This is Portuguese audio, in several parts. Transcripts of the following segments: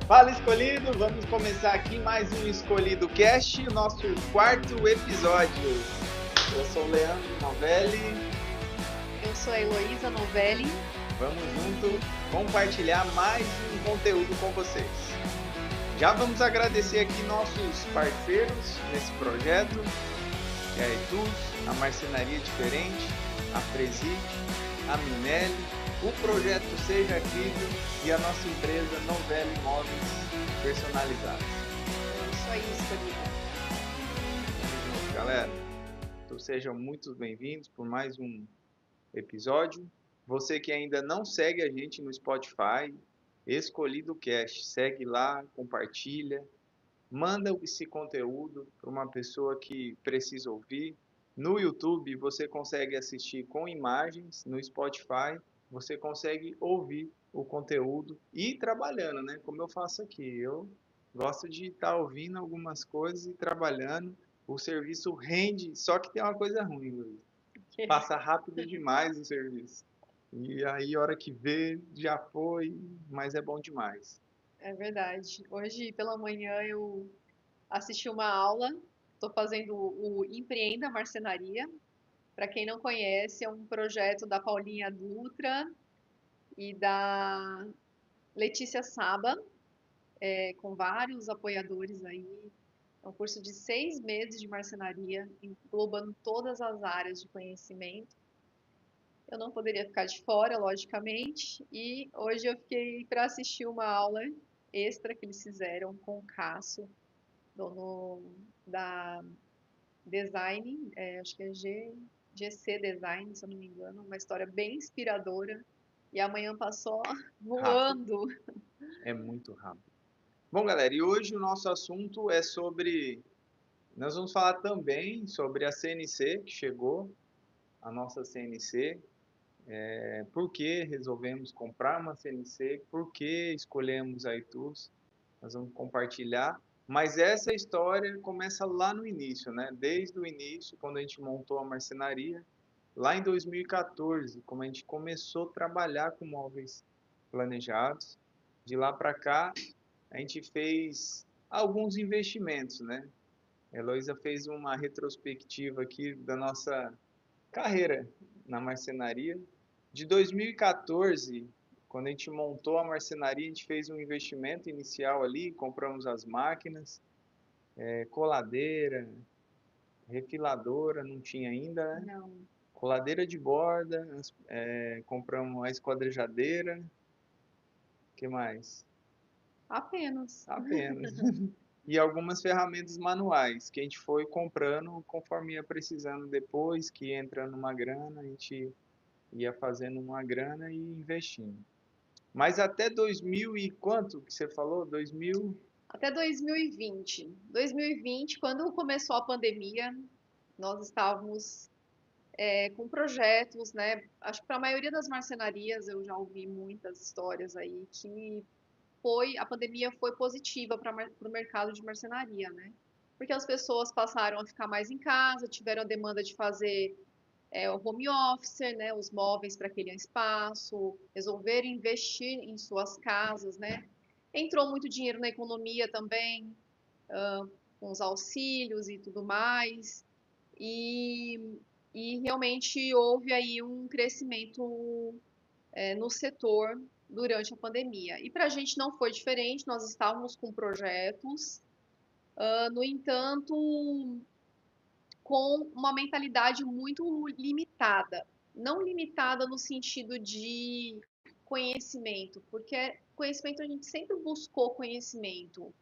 Fala, escolhido! Vamos começar aqui mais um Escolhido Cast, o nosso quarto episódio. Eu sou o Leandro Novelli. Eu sou a Heloísa Novelli. Vamos junto compartilhar mais um conteúdo com vocês. Já vamos agradecer aqui nossos parceiros nesse projeto, que é a Etus, a Marcenaria Diferente, a Preside, a Minelli, o Projeto Seja Incrível e a nossa empresa Novelli Móveis Personalizados. Isso aí, escolhido. Tamo junto, galera. Então sejam muito bem-vindos por mais um episódio. Você que ainda não segue a gente no Spotify, Escolhido Cast, segue lá, compartilha, manda esse conteúdo para uma pessoa que precisa ouvir. No YouTube você consegue assistir com imagens, no Spotify você consegue ouvir o conteúdo e ir trabalhando, né? Como eu faço aqui. Eu gosto de estar ouvindo algumas coisas e trabalhando. O serviço rende, só que tem uma coisa ruim, Luiz. Passa rápido demais o serviço. E aí, a hora que vê, já foi, mas é bom demais. É verdade. Hoje pela manhã eu assisti uma aula. Estou fazendo o Empreenda Marcenaria. Para quem não conhece, é um projeto da Paulinha Dutra e da Letícia Saba, com vários apoiadores aí. É um curso de 6 meses de marcenaria, englobando todas as áreas de conhecimento. Eu não poderia ficar de fora, logicamente, e hoje eu fiquei para assistir uma aula extra que eles fizeram com o Cássio, dono da Design, acho que é GC Design, se eu não me engano, uma história bem inspiradora. E amanhã passou Rápido, voando. é muito rápido. Bom, galera, e hoje o nosso assunto é sobre. Nós vamos falar também sobre a CNC que chegou, a nossa CNC, por que resolvemos comprar uma CNC, por que escolhemos a Itus, nós vamos compartilhar. Mas essa história começa lá no início, né? Desde o início, quando a gente montou a marcenaria, lá em 2014, como a gente começou a trabalhar com móveis planejados. De lá para cá, a gente fez alguns investimentos, né? A Heloísa fez uma retrospectiva aqui da nossa carreira na marcenaria. De 2014, quando a gente montou a marcenaria, a gente fez um investimento inicial ali, compramos as máquinas, coladeira, refiladora, não tinha ainda, né? Não, Coladeira de borda, compramos a esquadrejadeira, que mais? apenas. Apenas. E algumas ferramentas manuais que a gente foi comprando conforme ia precisando depois, que ia entrando uma grana, a gente ia fazendo uma grana e investindo. Mas até 2000 e quanto que você falou? 2000? Até 2020. 2020, quando começou a pandemia, nós estávamos com projetos, né? Acho que para a maioria das marcenarias eu já ouvi muitas histórias aí que a pandemia foi positiva para o mercado de marcenaria, né? Porque as pessoas passaram a ficar mais em casa, tiveram a demanda de fazer o home office, né? Os móveis para aquele espaço, resolveram investir em suas casas, né? Entrou muito dinheiro na economia também, com os auxílios e tudo mais. E, e realmente houve aí um crescimento no setor durante a pandemia. E para a gente não foi diferente, nós estávamos com projetos, no entanto, com uma mentalidade muito limitada. Não limitada no sentido de conhecimento, porque conhecimento a gente sempre buscou conhecimento,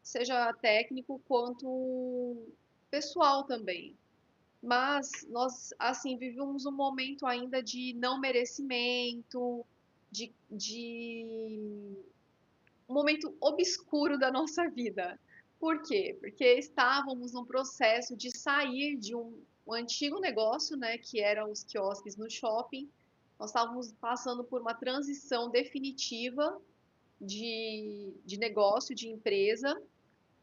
seja técnico quanto pessoal também. Mas nós, assim, vivemos um momento ainda de não merecimento, de um momento obscuro da nossa vida. Por quê? Porque estávamos num processo de sair de um antigo negócio, né, que eram os quiosques no shopping. Nós estávamos passando por uma transição definitiva de negócio, de empresa,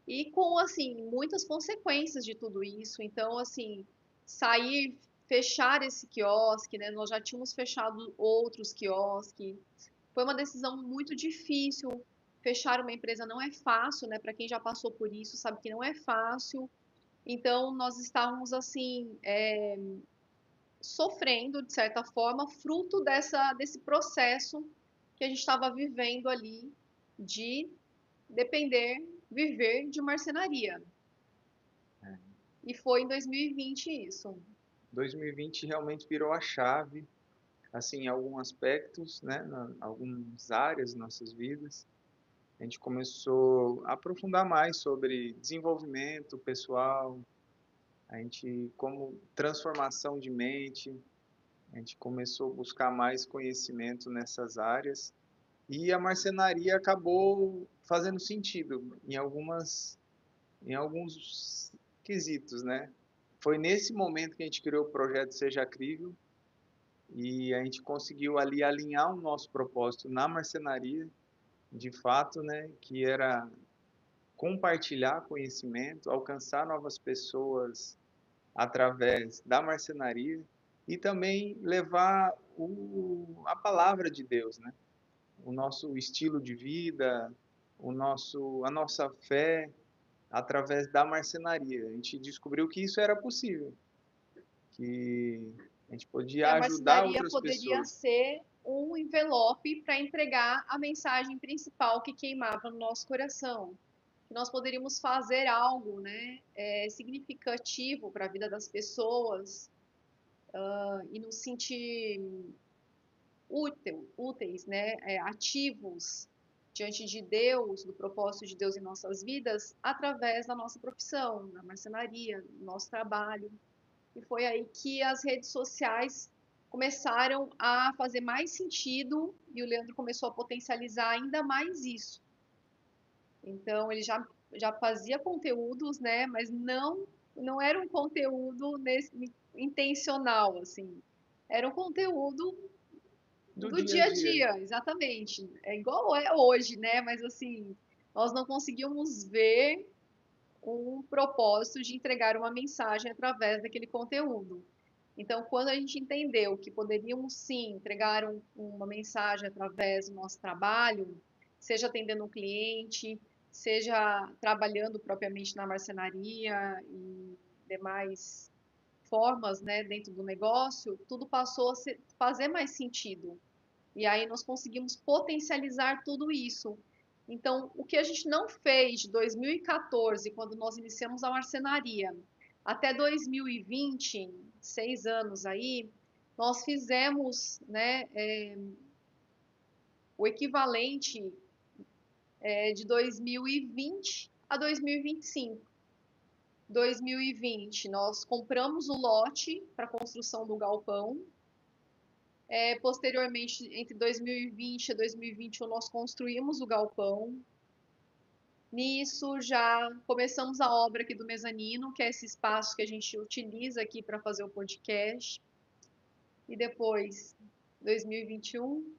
e com, assim, muitas consequências de tudo isso. Então, assim, sair, fechar esse quiosque, né? Nós já tínhamos fechado outros quiosques. Foi uma decisão muito difícil, fechar uma empresa não é fácil, né? Para quem já passou por isso, sabe que não é fácil. Então, nós estávamos assim, sofrendo, de certa forma, fruto desse processo que a gente estava vivendo ali de depender, viver de marcenaria. É. E foi em 2020 isso. 2020 realmente virou a chave, assim, em alguns aspectos, né, algumas áreas de nossas vidas. A gente começou a aprofundar mais sobre desenvolvimento pessoal, a gente, como transformação de mente, a gente começou a buscar mais conhecimento nessas áreas e a marcenaria acabou fazendo sentido em alguns quesitos, né? Foi nesse momento que a gente criou o projeto Seja Crível e a gente conseguiu ali alinhar o nosso propósito na marcenaria, de fato, né, que era compartilhar conhecimento, alcançar novas pessoas através da marcenaria e também levar a palavra de Deus, né? O nosso estilo de vida, a nossa fé através da marcenaria. A gente descobriu que isso era possível, que a gente Que podia a ajudar marcenaria outras poderia pessoas. ser um envelope para entregar a mensagem principal que queimava no nosso coração. Que nós poderíamos fazer algo, né, significativo para a vida das pessoas, e nos sentir úteis, né, ativos diante de Deus, do propósito de Deus em nossas vidas, através da nossa profissão, da marcenaria, do nosso trabalho. E foi aí que as redes sociais começaram a fazer mais sentido e o Leandro começou a potencializar ainda mais isso. Então, ele já fazia conteúdos, né, mas não era um conteúdo intencional, assim. Era um conteúdo Do do dia a dia a dia. dia, exatamente. É igual é hoje, né? Mas assim, nós não conseguimos ver um propósito de entregar uma mensagem através daquele conteúdo. Então, quando a gente entendeu que poderíamos sim entregar uma mensagem através do nosso trabalho, seja atendendo um cliente, seja trabalhando propriamente na marcenaria e demais formas, né, dentro do negócio, tudo passou a fazer mais sentido. E aí nós conseguimos potencializar tudo isso. Então, o que a gente não fez de 2014, quando nós iniciamos a marcenaria, até 2020, 6 anos aí, nós fizemos, né, o equivalente de 2020 a 2025. 2020, nós compramos o lote para a construção do galpão. Posteriormente, entre 2020 e 2021, nós construímos o galpão. Nisso, já começamos a obra aqui do mezanino, que é esse espaço que a gente utiliza aqui para fazer o podcast. E depois, 2021,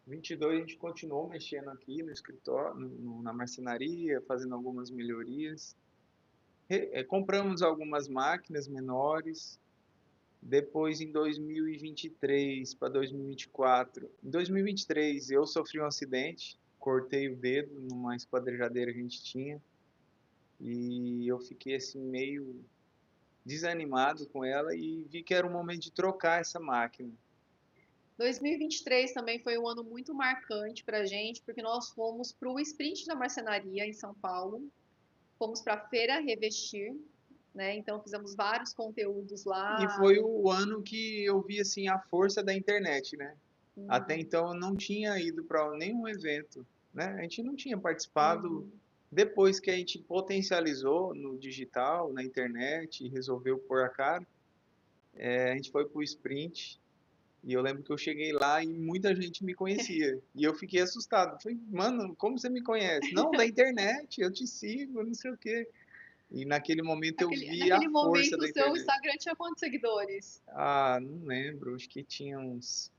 22 a gente continuou mexendo aqui no escritório, na marcenaria, fazendo algumas melhorias. Compramos algumas máquinas menores. Depois, em 2023 para 2024, em 2023 eu sofri um acidente, cortei o dedo numa esquadrejadeira que a gente tinha e eu fiquei assim meio desanimado com ela e vi que era o momento de trocar essa máquina. 2023 também foi um ano muito marcante para a gente, porque nós fomos para o Sprint da Marcenaria em São Paulo, fomos para a Feira Revestir, né? Então fizemos vários conteúdos E lá. foi o ano que eu vi assim a força da internet, né? Até Uhum, então eu não tinha ido para nenhum evento, né? A gente não tinha participado. uhum. Depois que a gente potencializou no digital, na internet e resolveu pôr a cara, a gente foi pro Sprint e eu lembro que eu cheguei lá e muita gente me conhecia. E eu fiquei assustado. Falei, mano, como você me conhece? Não, da internet, eu te sigo, não sei o quê. E naquele momento eu vi a Naquele força momento, o da seu internet. Instagram tinha quantos seguidores? Ah, não lembro, acho que tinha Uns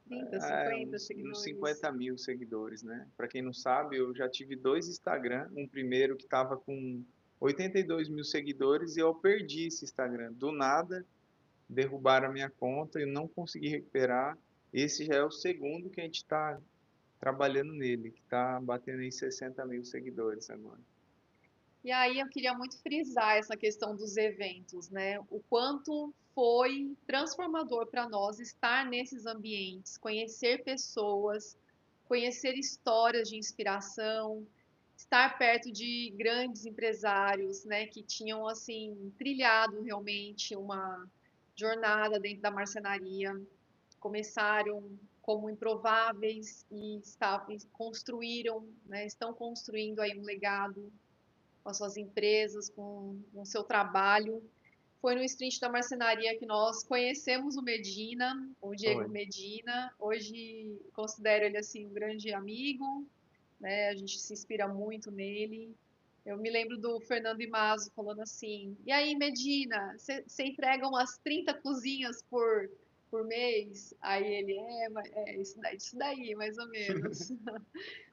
30, 50 uns seguidores. 50 mil seguidores, né? Para quem não sabe, eu já tive dois Instagram. Um primeiro que estava com 82 mil seguidores e eu perdi esse Instagram. Do nada, derrubaram a minha conta e eu não consegui recuperar. Esse já é o segundo que a gente está trabalhando nele, que está batendo em 60 mil seguidores agora. E aí eu queria muito frisar essa questão dos eventos, né? O quanto foi transformador para nós estar nesses ambientes, conhecer pessoas, conhecer histórias de inspiração, estar perto de grandes empresários, né, que tinham assim trilhado realmente uma jornada dentro da marcenaria, começaram como improváveis e construíram, né, estão construindo aí um legado com as suas empresas, com o seu trabalho. Foi no Street da Marcenaria que nós conhecemos o Medina, o Diego Foi. Medina. Hoje considero ele assim um grande amigo, né? A gente se inspira muito nele. Eu me lembro do Fernando Imazo falando assim: E aí, Medina, você entrega umas 30 cozinhas por mês? Aí ele: isso daí, mais ou menos.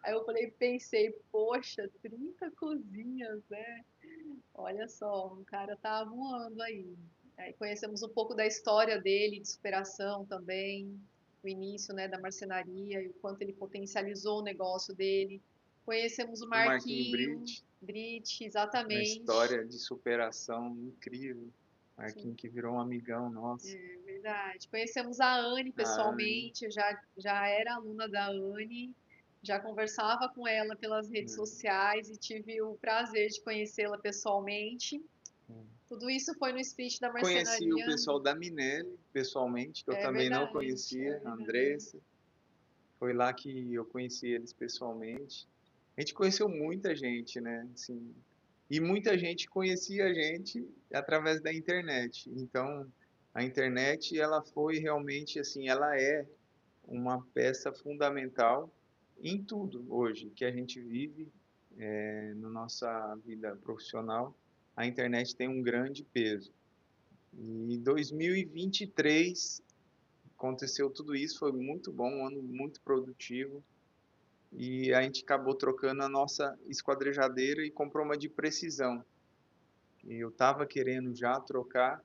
Aí eu falei, pensei, poxa, 30 cozinhas, né? Olha só, o cara tá voando aí. Aí conhecemos um pouco da história dele, de superação também, o início, né, da marcenaria e o quanto ele potencializou o negócio dele. Conhecemos o O Marquinhos Marquinho, Brit, Brit, uma exatamente. história de superação incrível. Sim, Marquinhos que virou um amigão nosso. é verdade. Conhecemos a Anne A Anne, pessoalmente, já era aluna da Anne, já conversava com ela pelas redes né? sociais e tive o prazer de conhecê-la pessoalmente. Tudo isso foi no Split da Conheci o marcenaria. pessoal da Minelli, pessoalmente, que eu É também não verdade, é conhecia, a verdade. Andressa. Foi lá que eu conheci eles pessoalmente. A gente conheceu muita gente, né? Assim, e muita gente conhecia a gente através da internet. Então, a internet, ela foi realmente assim, ela é uma peça fundamental em tudo hoje que a gente vive, na nossa vida profissional. A internet tem um grande peso. E 2023 aconteceu tudo isso, foi muito bom, um ano muito produtivo. E a gente acabou trocando a nossa esquadrejadeira e comprou uma de precisão. E eu estava querendo já trocar,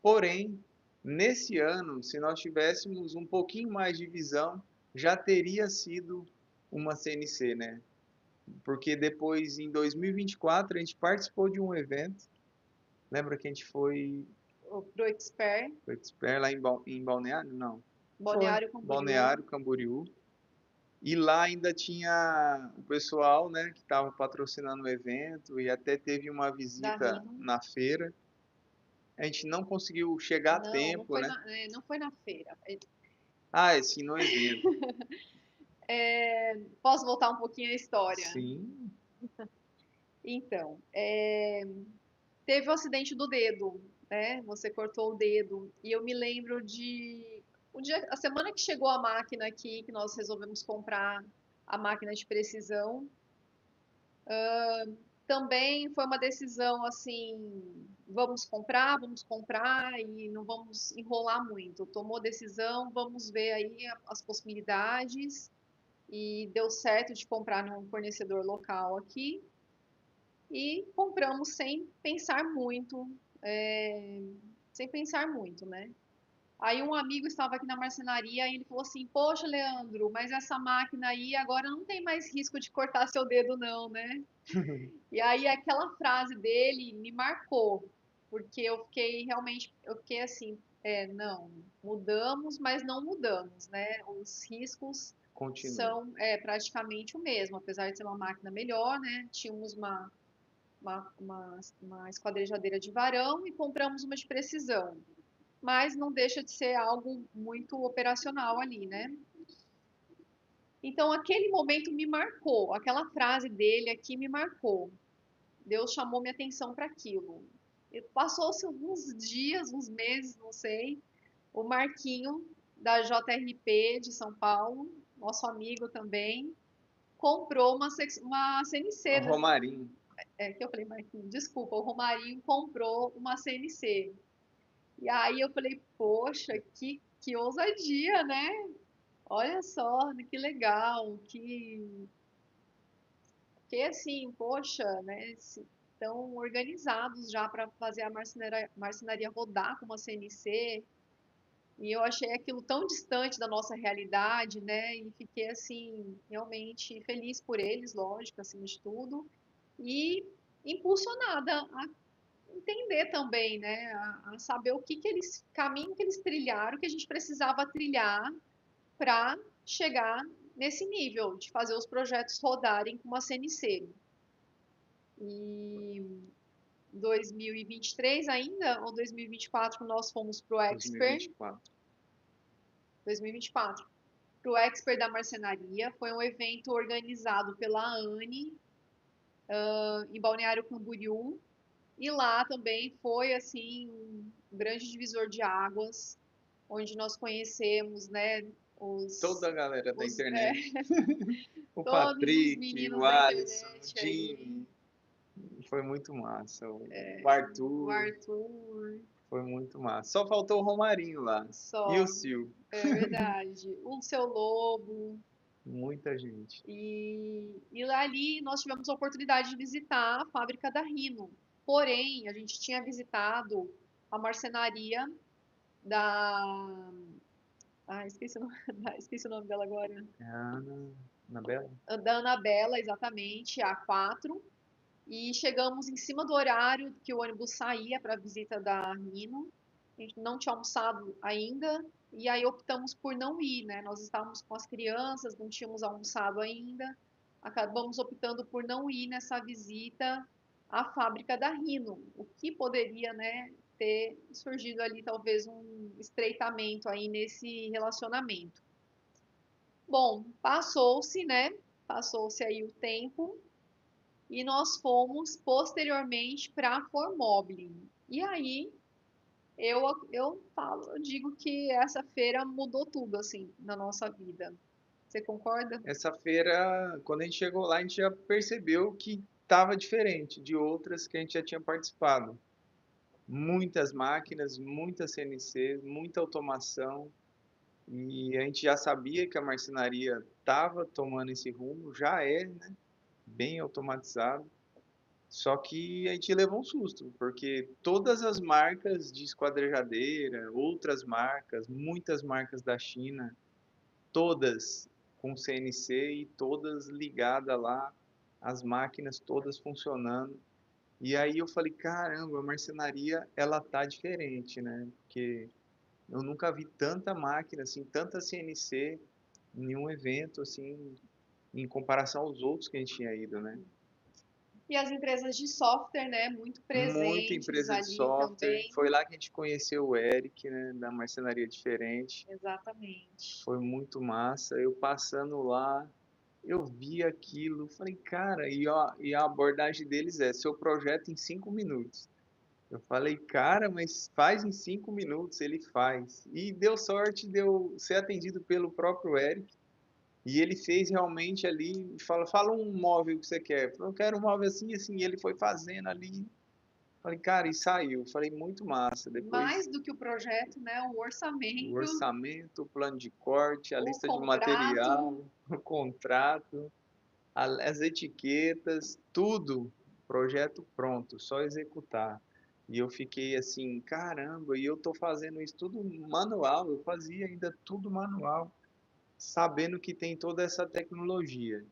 porém, nesse ano, se nós tivéssemos um pouquinho mais de visão, já teria sido uma CNC, né? Porque depois, em 2024, a gente participou de um evento. Lembra que a gente Pro Expert, foi expert lá em Balneário? Não. Foi. Balneário Camboriú, Balneário Camboriú. E lá ainda tinha o pessoal, né, que estava patrocinando o evento e até teve uma da visita Rino. na feira. A gente não conseguiu chegar a Não, tempo, né? não foi na feira. Ah, é sim, no evento. Posso voltar um pouquinho à história? Sim. Então, teve o acidente do dedo, né? Você cortou o dedo. E eu me lembro de a semana que chegou a máquina aqui, que nós resolvemos comprar a máquina de precisão. Também foi uma decisão assim, vamos comprar e não vamos enrolar muito. Tomou decisão, vamos ver aí as possibilidades e deu certo de comprar num fornecedor local aqui e compramos sem pensar muito, né? Aí um amigo estava aqui na marcenaria e ele falou assim: Poxa, Leandro, mas essa máquina aí agora não tem mais risco de cortar seu dedo, não, né? E aí aquela frase dele me marcou, porque eu fiquei assim, não, mudamos, mas não mudamos, né? Os riscos Continua. são praticamente o mesmo, apesar de ser uma máquina melhor, né? Tínhamos uma esquadrejadeira de varão e compramos uma de precisão, mas não deixa de ser algo muito operacional ali, né? Então aquele momento me marcou, aquela frase dele aqui me marcou. Deus chamou minha atenção para aquilo. Passou-se alguns dias, uns meses, não sei. O Marquinho, da JRP de São Paulo, nosso amigo também, comprou uma O CNC. Romarinho. Que eu falei, Marquinho, desculpa, o Romarinho comprou uma CNC. E aí eu falei, poxa, que ousadia, né? Olha só, que legal, que assim, poxa, né? Estão organizados já para fazer a marcenaria rodar com uma CNC. E eu achei aquilo tão distante da nossa realidade, né? E fiquei assim, realmente feliz por eles, lógico, acima de tudo, e impulsionada a entender também, né? A saber o que que eles, caminho que eles trilharam, que a gente precisava trilhar para chegar nesse nível de fazer os projetos rodarem com uma CNC. E 2023 ainda, ou 2024, nós fomos para o Expert, 2024. 2024, para o Expert da Marcenaria. Foi um evento organizado pela ANE, em Balneário Camboriú. E lá também foi, assim, um grande divisor de águas, onde nós conhecemos, né, Toda a galera da os internet. O todos os Patrick, meninos o da Alisson, o internet aí, Jimmy. Foi muito massa. O o Arthur. Arthur, Foi muito massa. Só faltou o Romarinho lá. E o só, Sil. é verdade, o Seu Lobo, Muita gente. e lá ali nós tivemos a oportunidade de visitar a fábrica da Rhino. Porém, a gente tinha visitado a marcenaria da... Ah, esqueci o nome, esqueci o nome dela agora. É a Ana, Anabela? Da Anabela, exatamente, a 4. E chegamos em cima do horário que o ônibus saía para a visita da Rino. A gente não tinha almoçado ainda, e aí optamos por não ir, né? Nós estávamos com as crianças, não tínhamos almoçado ainda, acabamos optando por não ir nessa visita à fábrica da Rino, o que poderia, né, ter surgido ali talvez um estreitamento aí nesse relacionamento. Bom, passou-se, né? Passou-se aí o tempo e nós fomos posteriormente para a Formobile. E aí eu falo, eu digo que essa feira mudou tudo assim na nossa vida. Você concorda? Essa feira, quando a gente chegou lá, a gente já percebeu que estava diferente de outras que a gente já tinha participado. Muitas máquinas, muita CNC, muita automação. E a gente já sabia que a marcenaria estava tomando esse rumo, já é, né? Bem automatizado. Só que a gente levou um susto, porque todas as marcas de esquadrejadeira, outras marcas, muitas marcas da China, todas com CNC e todas ligadas lá, as máquinas todas funcionando. E aí eu falei, caramba, a marcenaria ela tá diferente, né? Porque eu nunca vi tanta máquina assim, tanta CNC em um evento assim, em comparação aos outros que a gente tinha ido, né? E as empresas de software, né, muito Muita presentes empresa de ali software. também. Foi lá que a gente conheceu o Eric, né, da Marcenaria Diferente. Exatamente. Foi muito massa. Eu passando lá, eu vi aquilo, falei, cara, e a abordagem deles é seu projeto em 5 minutos. Eu falei, cara, mas faz em 5 minutos, ele faz. E deu sorte de eu ser atendido pelo próprio Eric. E ele fez realmente ali, fala um móvel que você quer. Eu quero um móvel assim, assim. E ele foi fazendo ali. Falei, cara, e saiu. Falei, muito massa. Mais Depois, do que o projeto, né, o o orçamento, orçamento, o plano de corte, a o lista de contrato. material, o contrato, as etiquetas, tudo. Projeto pronto, só executar. E eu fiquei assim, caramba, e eu tô fazendo isso tudo manual. Eu fazia ainda tudo manual, sabendo que tem toda essa tecnologia.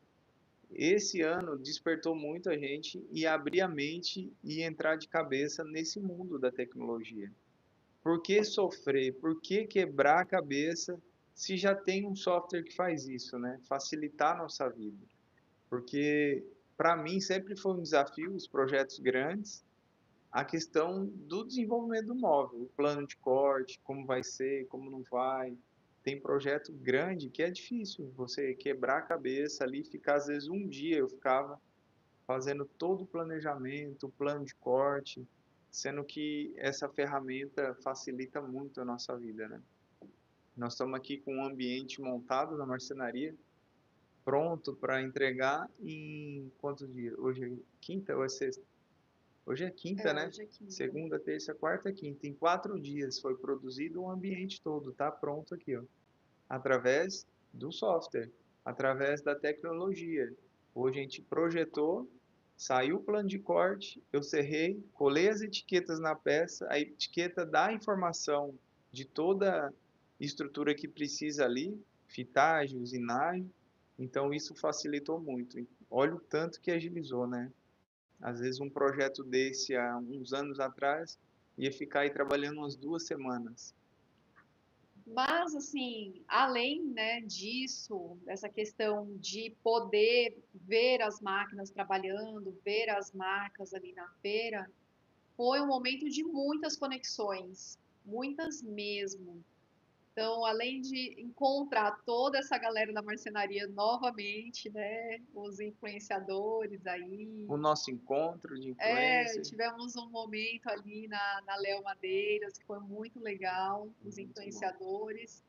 Esse ano despertou muito a gente e abrir a mente e entrar de cabeça nesse mundo da tecnologia. Por que sofrer? Por que quebrar a cabeça se já tem um software que faz isso, né? Facilitar a nossa vida. Porque para mim sempre foi um desafio os projetos grandes, a questão do desenvolvimento do móvel, o plano de corte, como vai ser, como não vai. Tem projeto grande que é difícil você quebrar a cabeça ali, ficar às vezes um dia eu ficava fazendo todo o planejamento, o plano de corte, sendo que essa ferramenta facilita muito a nossa vida, né? Nós estamos aqui com um ambiente montado na marcenaria, pronto para entregar em quantos dias? Hoje é quinta ou é sexta? Hoje é quinta, É, né? hoje é quinta. Segunda, terça, quarta, quinta. Em 4 dias foi produzido o ambiente todo, tá pronto aqui, ó. Através do software, através da tecnologia. Hoje a gente projetou, saiu o plano de corte, eu serrei, colei as etiquetas na peça, a etiqueta dá a informação de toda estrutura que precisa ali, fitagem, usinagem, então isso facilitou muito. Olha o tanto que agilizou, né? Às vezes um projeto desse há uns anos atrás ia ficar aí trabalhando umas 2 semanas. Mas, assim, além, né, disso, dessa questão de poder ver as máquinas trabalhando, ver as marcas ali na feira, foi um momento de muitas conexões, muitas mesmo. Então, além de encontrar toda essa galera da marcenaria novamente, né, os influenciadores aí, O nosso encontro de influência, tivemos um momento ali na Léo Madeiras, que foi muito legal, os muito bom. influenciadores.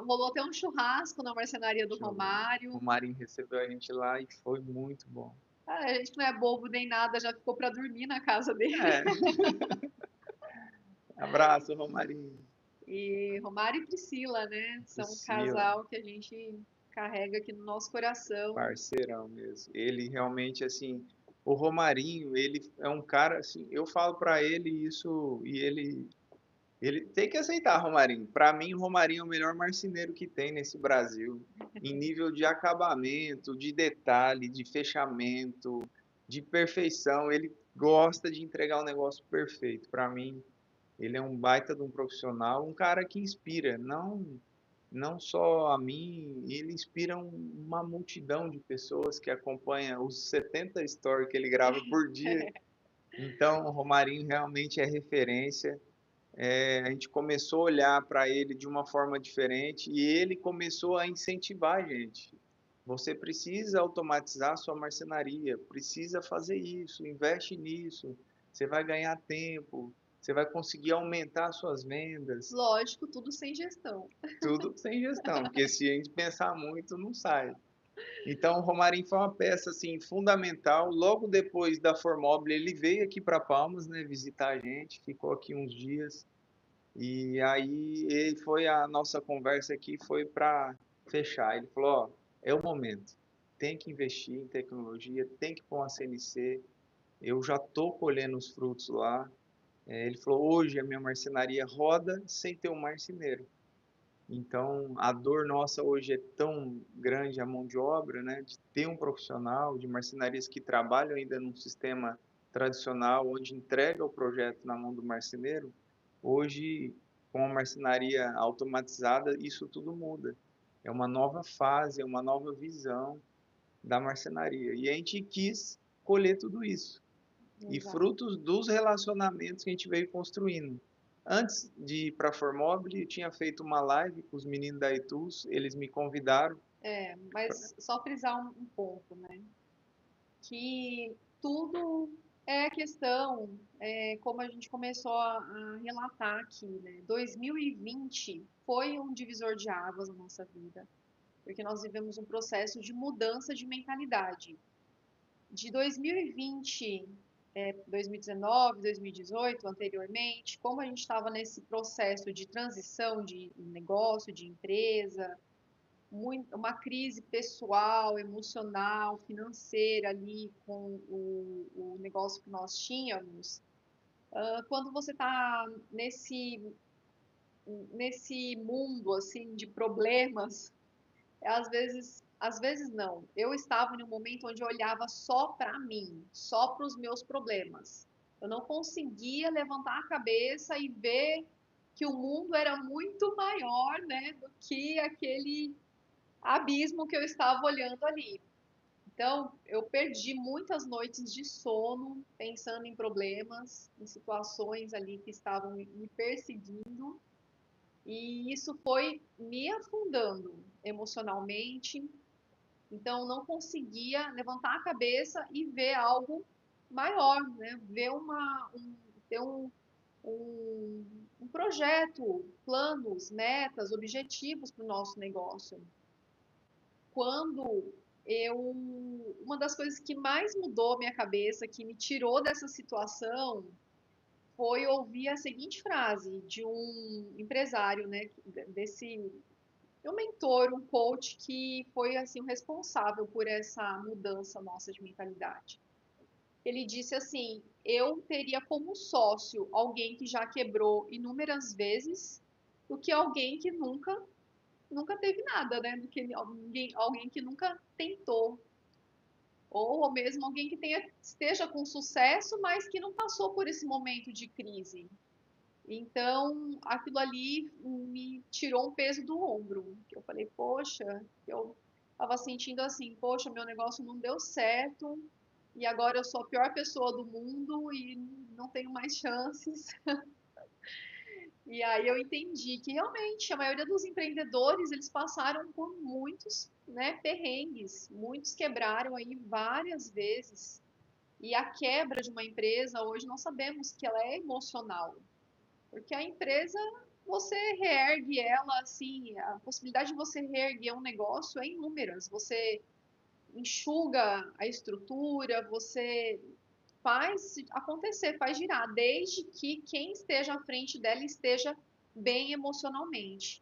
Rolou até um churrasco na marcenaria do Show. O Romário. Marinho recebeu a gente lá e foi muito bom. Ah, a gente não é bobo nem nada, já ficou para dormir na casa dele. É, abraço, Romarinho. E Romário e Priscila, né? São um Priscila, casal que a gente carrega aqui no nosso coração. parceirão mesmo. Ele realmente, assim, o Romarinho, ele é um cara, assim, eu falo pra ele isso e ele tem que aceitar, Romarinho. Pra mim, o Romarinho é o melhor marceneiro que tem nesse Brasil, em nível de acabamento, de detalhe, de fechamento, de perfeição. Ele gosta de entregar um negócio perfeito. Pra mim, ele é um baita de um profissional, um cara que inspira, não só a mim, ele inspira uma multidão de pessoas que acompanha os 70 stories que ele grava por dia. Então, o Romarinho realmente é referência. A gente começou a olhar para ele de uma forma diferente e ele começou a incentivar a gente. Você precisa automatizar a sua marcenaria, precisa fazer isso, investe nisso, você vai ganhar tempo, você vai conseguir aumentar suas vendas, Lógico, tudo sem gestão. tudo sem gestão, porque se a gente pensar muito, não sai. Então, o Romarinho foi uma peça assim fundamental. Logo depois da Formobile, ele veio aqui para Palmas, né, visitar a gente, ficou aqui uns dias. E aí ele foi a nossa conversa aqui foi para fechar. Ele falou, ó, é o momento. Tem que investir em tecnologia, tem que pôr uma CNC. Eu já estou colhendo os frutos lá. Ele falou, hoje a minha marcenaria roda sem ter um marceneiro. Então, a dor nossa hoje é tão grande a mão de obra, né, de ter um profissional de marcenarias que trabalham ainda num sistema tradicional, onde entrega o projeto na mão do marceneiro. Hoje, com a marcenaria automatizada, isso tudo muda. É uma nova fase, é uma nova visão da marcenaria. E a gente quis colher tudo isso e Exato. frutos dos relacionamentos que a gente veio construindo. Antes de ir para a Formobile, eu tinha feito uma live com os meninos da Etus, eles me convidaram. Mas só frisar um ponto, né? Que tudo é questão, como a gente começou a relatar aqui, né? 2020 foi um divisor de águas na nossa vida, porque nós vivemos um processo de mudança de mentalidade. De 2020, 2019, 2018, anteriormente, como a gente estava nesse processo de transição de negócio, de empresa, uma crise pessoal, emocional, financeira ali com o negócio que nós tínhamos, quando você está nesse mundo assim de problemas, às vezes não. Eu estava em um momento onde eu olhava só para mim, só para os meus problemas. Eu não conseguia levantar a cabeça e ver que o mundo era muito maior, né, do que aquele abismo que eu estava olhando ali. Então, eu perdi muitas noites de sono pensando em problemas, em situações ali que estavam me perseguindo, e isso foi me afundando emocionalmente. Então, não conseguia levantar a cabeça e ver algo maior, né? Ver ter um projeto, planos, metas, objetivos para o nosso negócio. Quando uma das coisas que mais mudou minha cabeça, que me tirou dessa situação, foi ouvir a seguinte frase de um empresário, né, um mentor, um coach que foi assim o responsável por essa mudança nossa de mentalidade. Ele disse assim: eu teria como sócio alguém que já quebrou inúmeras vezes, do que alguém que nunca teve nada, né? Do que alguém que nunca tentou. Ou mesmo alguém que esteja com sucesso, mas que não passou por esse momento de crise. Então, aquilo ali me tirou um peso do ombro. Eu falei, poxa, eu estava sentindo assim, poxa, meu negócio não deu certo e agora eu sou a pior pessoa do mundo e não tenho mais chances. E aí eu entendi que realmente a maioria dos empreendedores, eles passaram por muitos, né, perrengues, muitos quebraram aí várias vezes. E a quebra de uma empresa, hoje nós sabemos que ela é emocional, porque a empresa, você reergue ela assim, a possibilidade de você reerguer um negócio é inúmeras. Você enxuga a estrutura, você faz acontecer, faz girar, desde que quem esteja à frente dela esteja bem emocionalmente.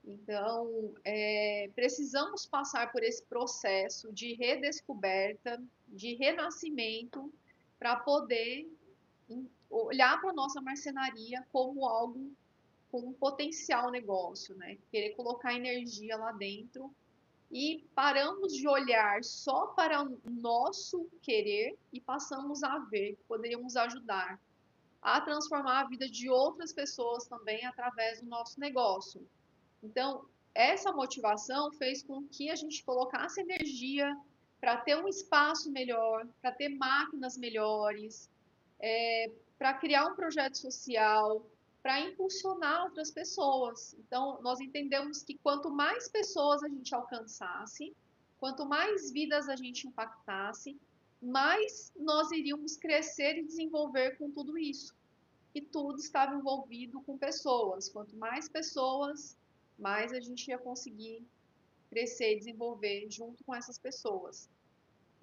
Então, precisamos passar por esse processo de redescoberta, de renascimento, para poder olhar para a nossa marcenaria como algo com um potencial negócio, né? Querer colocar energia lá dentro e paramos de olhar só para o nosso querer e passamos a ver que poderíamos ajudar a transformar a vida de outras pessoas também através do nosso negócio. Então, essa motivação fez com que a gente colocasse energia para ter um espaço melhor, para ter máquinas melhores, para criar um projeto social, para impulsionar outras pessoas. Então, nós entendemos que quanto mais pessoas a gente alcançasse, quanto mais vidas a gente impactasse, mais nós iríamos crescer e desenvolver com tudo isso. E tudo estava envolvido com pessoas. Quanto mais pessoas, mais a gente ia conseguir crescer e desenvolver junto com essas pessoas.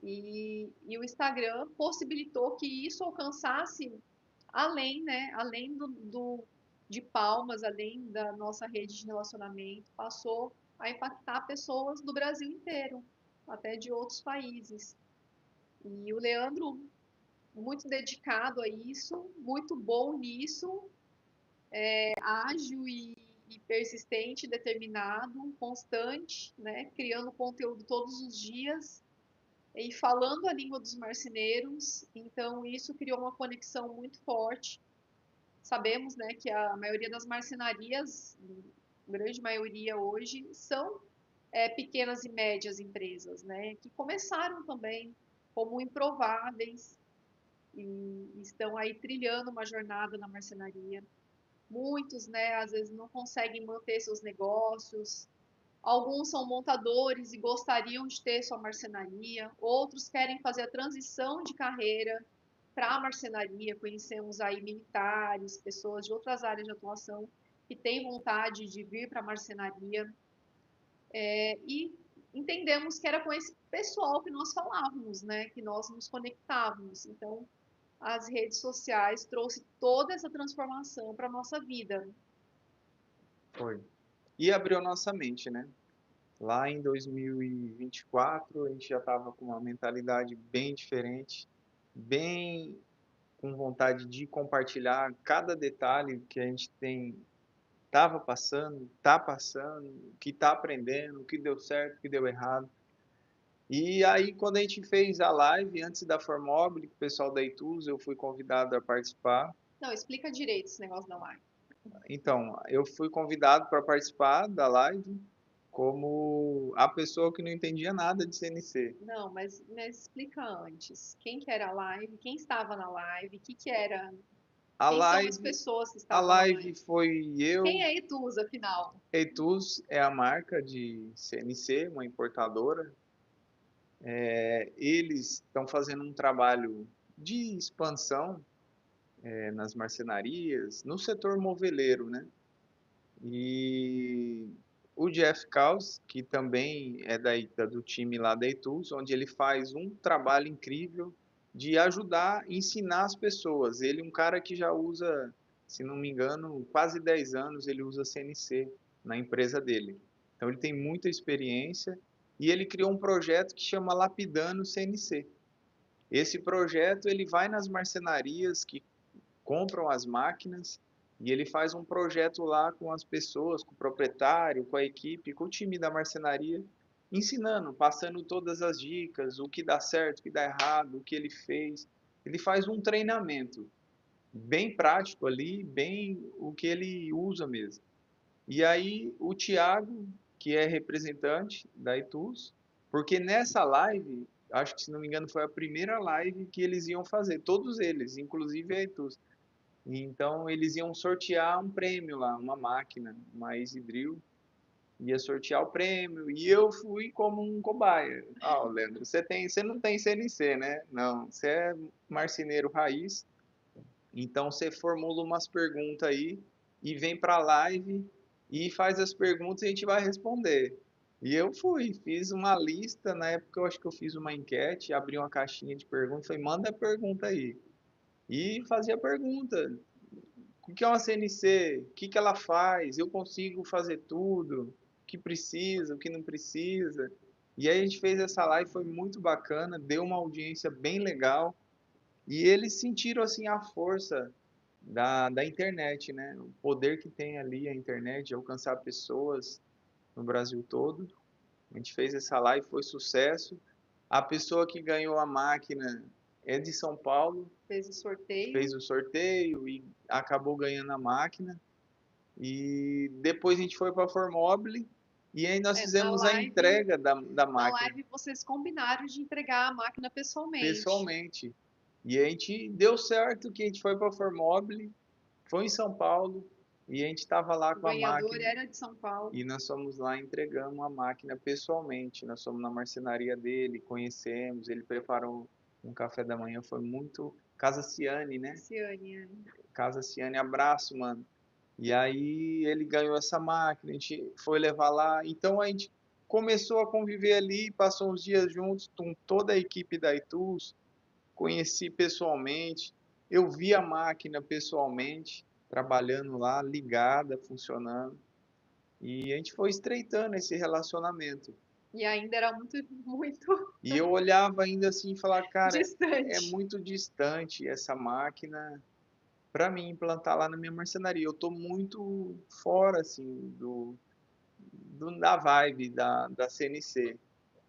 E o Instagram possibilitou que isso alcançasse além, né? Além de Palmas, além da nossa rede de relacionamento, passou a impactar pessoas do Brasil inteiro, até de outros países. E o Leandro, muito dedicado a isso, muito bom nisso, ágil e persistente, determinado, constante, né? Criando conteúdo todos os dias e falando a língua dos marceneiros. Então, isso criou uma conexão muito forte. Sabemos, né, que a maioria das marcenarias, a grande maioria hoje, são pequenas e médias empresas, né, que começaram também como improváveis e estão aí trilhando uma jornada na marcenaria. Muitos, né, às vezes não conseguem manter seus negócios. Alguns são montadores e gostariam de ter sua marcenaria. Outros querem fazer a transição de carreira para a marcenaria. Conhecemos aí militares, pessoas de outras áreas de atuação que têm vontade de vir para a marcenaria. E entendemos que era com esse pessoal que nós falávamos, né, que nós nos conectávamos. Então, as redes sociais trouxe toda essa transformação para a nossa vida. Foi. E abriu nossa mente, né? Lá em 2024, a gente já estava com uma mentalidade bem diferente, bem com vontade de compartilhar cada detalhe que a gente estava passando, está passando, que está aprendendo, o que deu certo, o que deu errado. E aí, quando a gente fez a live, antes da Formobile, com o pessoal da Itus, eu fui convidado a participar. Não, explica direito esse negócio da live. Então, eu fui convidado para participar da live como a pessoa que não entendia nada de CNC. Não, mas explica antes. Quem que era a live? Quem estava na live? Que era? A Quem são as live, pessoas que a estavam na live live? foi Quem eu, é Etus, afinal? Etus é a marca de CNC, uma importadora. Eles estão fazendo um trabalho de expansão nas marcenarias, no setor moveleiro, né? E o Jeff Kaus, que também é do time lá da Etus, onde ele faz um trabalho incrível de ajudar, ensinar as pessoas. Ele é um cara que já usa, se não me engano, quase 10 anos ele usa CNC na empresa dele. Então ele tem muita experiência e ele criou um projeto que chama Lapidando CNC. Esse projeto ele vai nas marcenarias que compram as máquinas E ele faz um projeto lá com as pessoas, com o proprietário, com a equipe, com o time da marcenaria, ensinando, passando todas as dicas, o que dá certo, o que dá errado, o que ele fez. Ele faz um treinamento bem prático ali, bem o que ele usa mesmo. E aí o Thiago, que é representante da Itus, porque nessa live, acho que se não me engano foi a primeira live que eles iam fazer, todos eles, inclusive a Itus. Então eles iam sortear um prêmio lá, uma máquina, uma Easy Drill, ia sortear o prêmio e eu fui como um cobaia. Ah, Leandro, você não tem CNC, né? Não, você é marceneiro raiz, então você formula umas perguntas aí e vem para a live e faz as perguntas e a gente vai responder. E eu fui, fiz uma lista, na época eu acho que eu fiz uma enquete, abri uma caixinha de perguntas, falei, manda a pergunta aí. E fazia pergunta, o que é uma CNC? O que ela faz? Eu consigo fazer tudo? O que precisa? O que não precisa? E aí a gente fez essa live, foi muito bacana, deu uma audiência bem legal. E eles sentiram assim a força da internet, né? O poder que tem ali a internet de alcançar pessoas no Brasil todo. A gente fez essa live, foi sucesso. A pessoa que ganhou a máquina é de São Paulo, Fez o sorteio. fez o sorteio e acabou ganhando a máquina. E depois a gente foi para a Formobile e aí nós É, fizemos a entrega da na máquina live vocês combinaram de entregar a máquina pessoalmente. pessoalmente. E a gente deu certo que a gente foi para a Formobile, foi em São Paulo e a gente estava lá O com a ganhador máquina era de São Paulo. e nós fomos lá e entregamos a máquina pessoalmente. Nós fomos na marcenaria dele, conhecemos, ele preparou um café da manhã, foi muito Casa Ciane, né? Ciane, Casa Ciane, abraço, mano. E aí ele ganhou essa máquina, a gente foi levar lá. Então a gente começou a conviver ali, passou uns dias juntos com toda a equipe da Itus, conheci pessoalmente, eu vi a máquina pessoalmente, trabalhando lá, ligada, funcionando. E a gente foi estreitando esse relacionamento. e ainda era muito, muito E eu olhava ainda assim e falava, cara, é distante. muito distante essa máquina para mim implantar lá na minha marcenaria. Eu tô muito fora assim da vibe da CNC.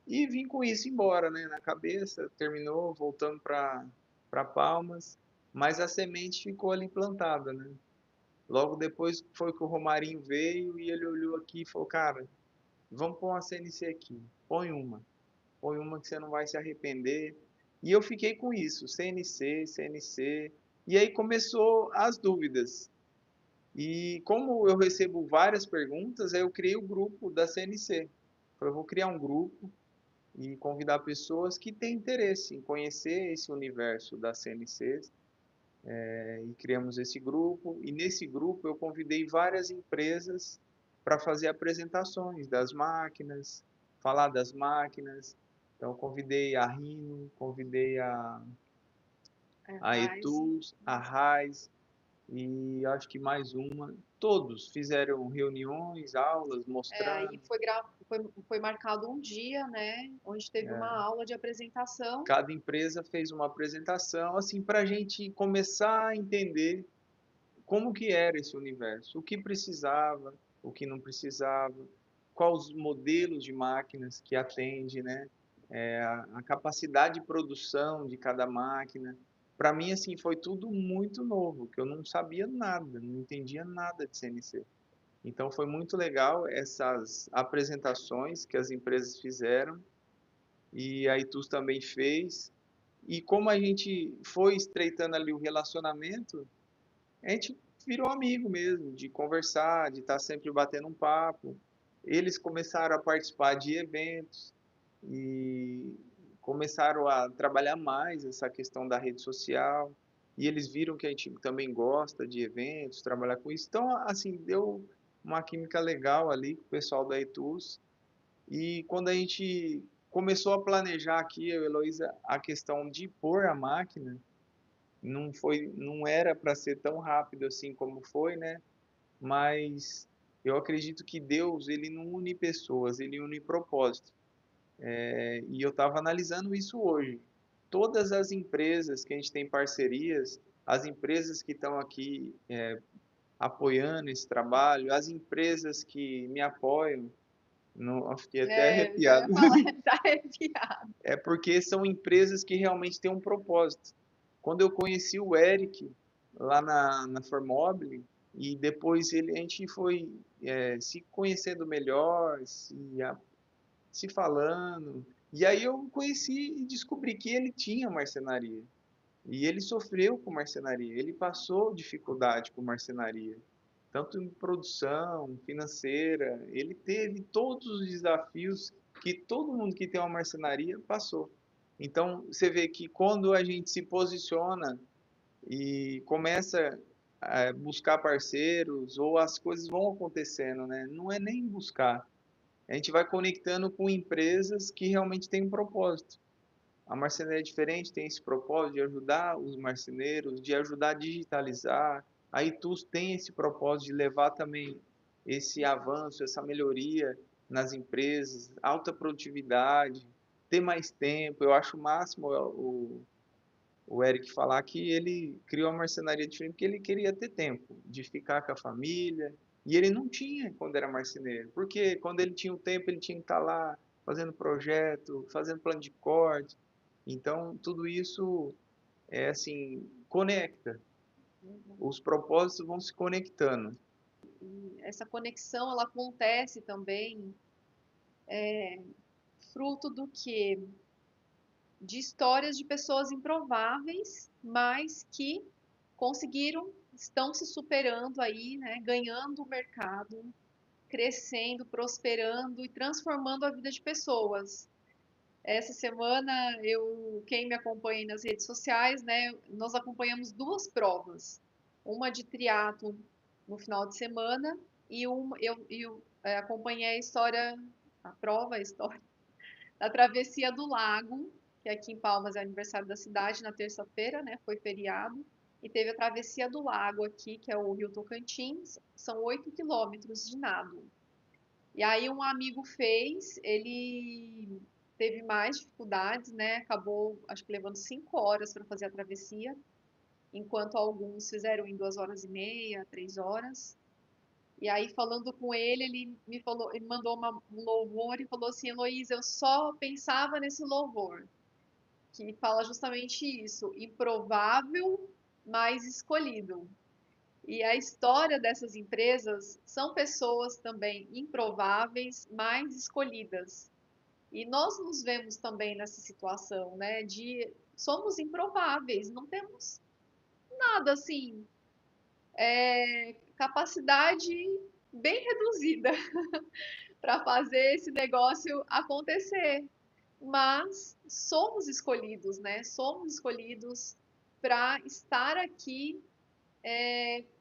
E vim com isso embora, né, na cabeça, terminou voltando para Palmas, mas a semente ficou ali plantada, né? Logo depois foi que o Romarinho veio e ele olhou aqui e falou, cara, vamos pôr uma CNC aqui, põe uma que você não vai se arrepender. E eu fiquei com isso, CNC, CNC. E aí começou as dúvidas. E como eu recebo várias perguntas, aí eu criei o grupo da CNC. Eu vou criar um grupo e convidar pessoas que têm interesse em conhecer esse universo da CNC. E criamos esse grupo. E nesse grupo eu convidei várias empresas para fazer apresentações das máquinas, falar das máquinas. Então convidei a Rhino, convidei É, a mas, Etus, a Raiz, e acho que mais uma. Todos fizeram reuniões, aulas, aí mostrando. foi marcado um dia, né, onde teve uma aula de apresentação. Cada empresa fez uma apresentação, assim, para a gente começar a entender como que era esse universo, o que precisava, o que não precisava, quais os modelos de máquinas que atende, né? A capacidade de produção de cada máquina. Para mim, assim, foi tudo muito novo, que eu não sabia nada, não entendia nada de CNC. Então, foi muito legal essas apresentações que as empresas fizeram e a Itus também fez. E como a gente foi estreitando ali o relacionamento, a gente virou amigo mesmo, de conversar, de estar sempre batendo um papo. Eles começaram a participar de eventos e começaram a trabalhar mais essa questão da rede social. E eles viram que a gente também gosta de eventos, trabalhar com isso. Então, assim, deu uma química legal ali com o pessoal da Etus. E quando a gente começou a planejar aqui, eu e a Heloísa, a questão de pôr a máquina, não era para ser tão rápido assim como foi, né? Mas eu acredito que Deus, ele não une pessoas, ele une propósito. E eu estava analisando isso hoje. Todas as empresas que a gente tem parcerias, as empresas que estão aqui apoiando esse trabalho, as empresas que me apoiam, eu fiquei até Eu já ia arrepiado. falar, tá arrepiado. É porque são empresas que realmente têm um propósito. Quando eu conheci o Eric lá na Formobile, e depois a gente foi se conhecendo melhor, se falando, e aí eu conheci e descobri que ele tinha marcenaria. E ele sofreu com marcenaria, ele passou dificuldade com marcenaria, tanto em produção, financeira, ele teve todos os desafios que todo mundo que tem uma marcenaria passou. Então, você vê que quando a gente se posiciona e começa a buscar parceiros, ou as coisas vão acontecendo, né? Não é nem buscar, a gente vai conectando com empresas que realmente têm um propósito. A marcenaria é diferente, tem esse propósito de ajudar os marceneiros, de ajudar a digitalizar. A Itus tem esse propósito de levar também esse avanço, essa melhoria nas empresas, alta produtividade, ter mais tempo. Eu acho o máximo o Eric falar que ele criou a marcenaria diferente porque ele queria ter tempo de ficar com a família. E ele não tinha quando era marceneiro, porque quando ele tinha o tempo, ele tinha que estar lá fazendo projeto, fazendo plano de corte. Então, tudo isso é assim, conecta. Os propósitos vão se conectando. E essa conexão, ela acontece também fruto do quê? De histórias de pessoas improváveis, mas que conseguiram, estão se superando aí, né, ganhando o mercado, crescendo, prosperando e transformando a vida de pessoas. Essa semana, quem me acompanha nas redes sociais, né, nós acompanhamos duas provas. Uma de triatlo no final de semana e acompanhei a história, a história da travessia do lago, que aqui em Palmas é aniversário da cidade, na terça-feira, né, foi feriado. E teve a travessia do lago aqui, que é o Rio Tocantins, são 8 quilômetros de nado. E aí um amigo fez, ele teve mais dificuldades, né? Acabou, acho que levando 5 horas para fazer a travessia, enquanto alguns fizeram em 2 horas e meia, 3 horas. E aí falando com ele, ele me falou, ele mandou um louvor e falou assim, Heloísa, eu só pensava nesse louvor, que fala justamente isso, improvável, mas escolhido. E a história dessas empresas são pessoas também improváveis, mas escolhidas. E nós nos vemos também nessa situação, né? De somos improváveis, não temos nada assim, capacidade bem reduzida para fazer esse negócio acontecer. Mas somos escolhidos, né? Somos escolhidos para estar aqui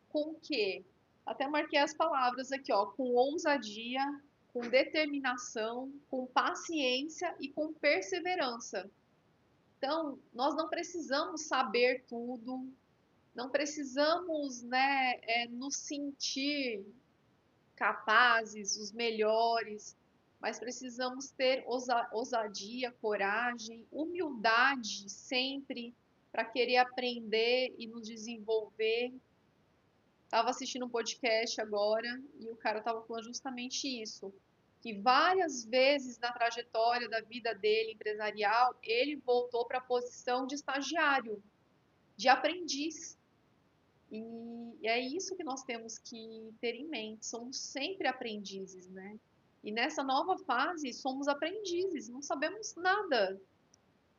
com o quê? Até marquei as palavras aqui, ó, com ousadia, com determinação, com paciência e com perseverança. Então, nós não precisamos saber tudo, não precisamos, né, nos sentir capazes, os melhores, mas precisamos ter ousadia, coragem, humildade sempre para querer aprender e nos desenvolver. Tava assistindo um podcast agora e o cara tava falando justamente isso, que várias vezes na trajetória da vida dele empresarial, ele voltou para a posição de estagiário, de aprendiz. E é isso que nós temos que ter em mente, somos sempre aprendizes, né? E nessa nova fase, somos aprendizes, não sabemos nada.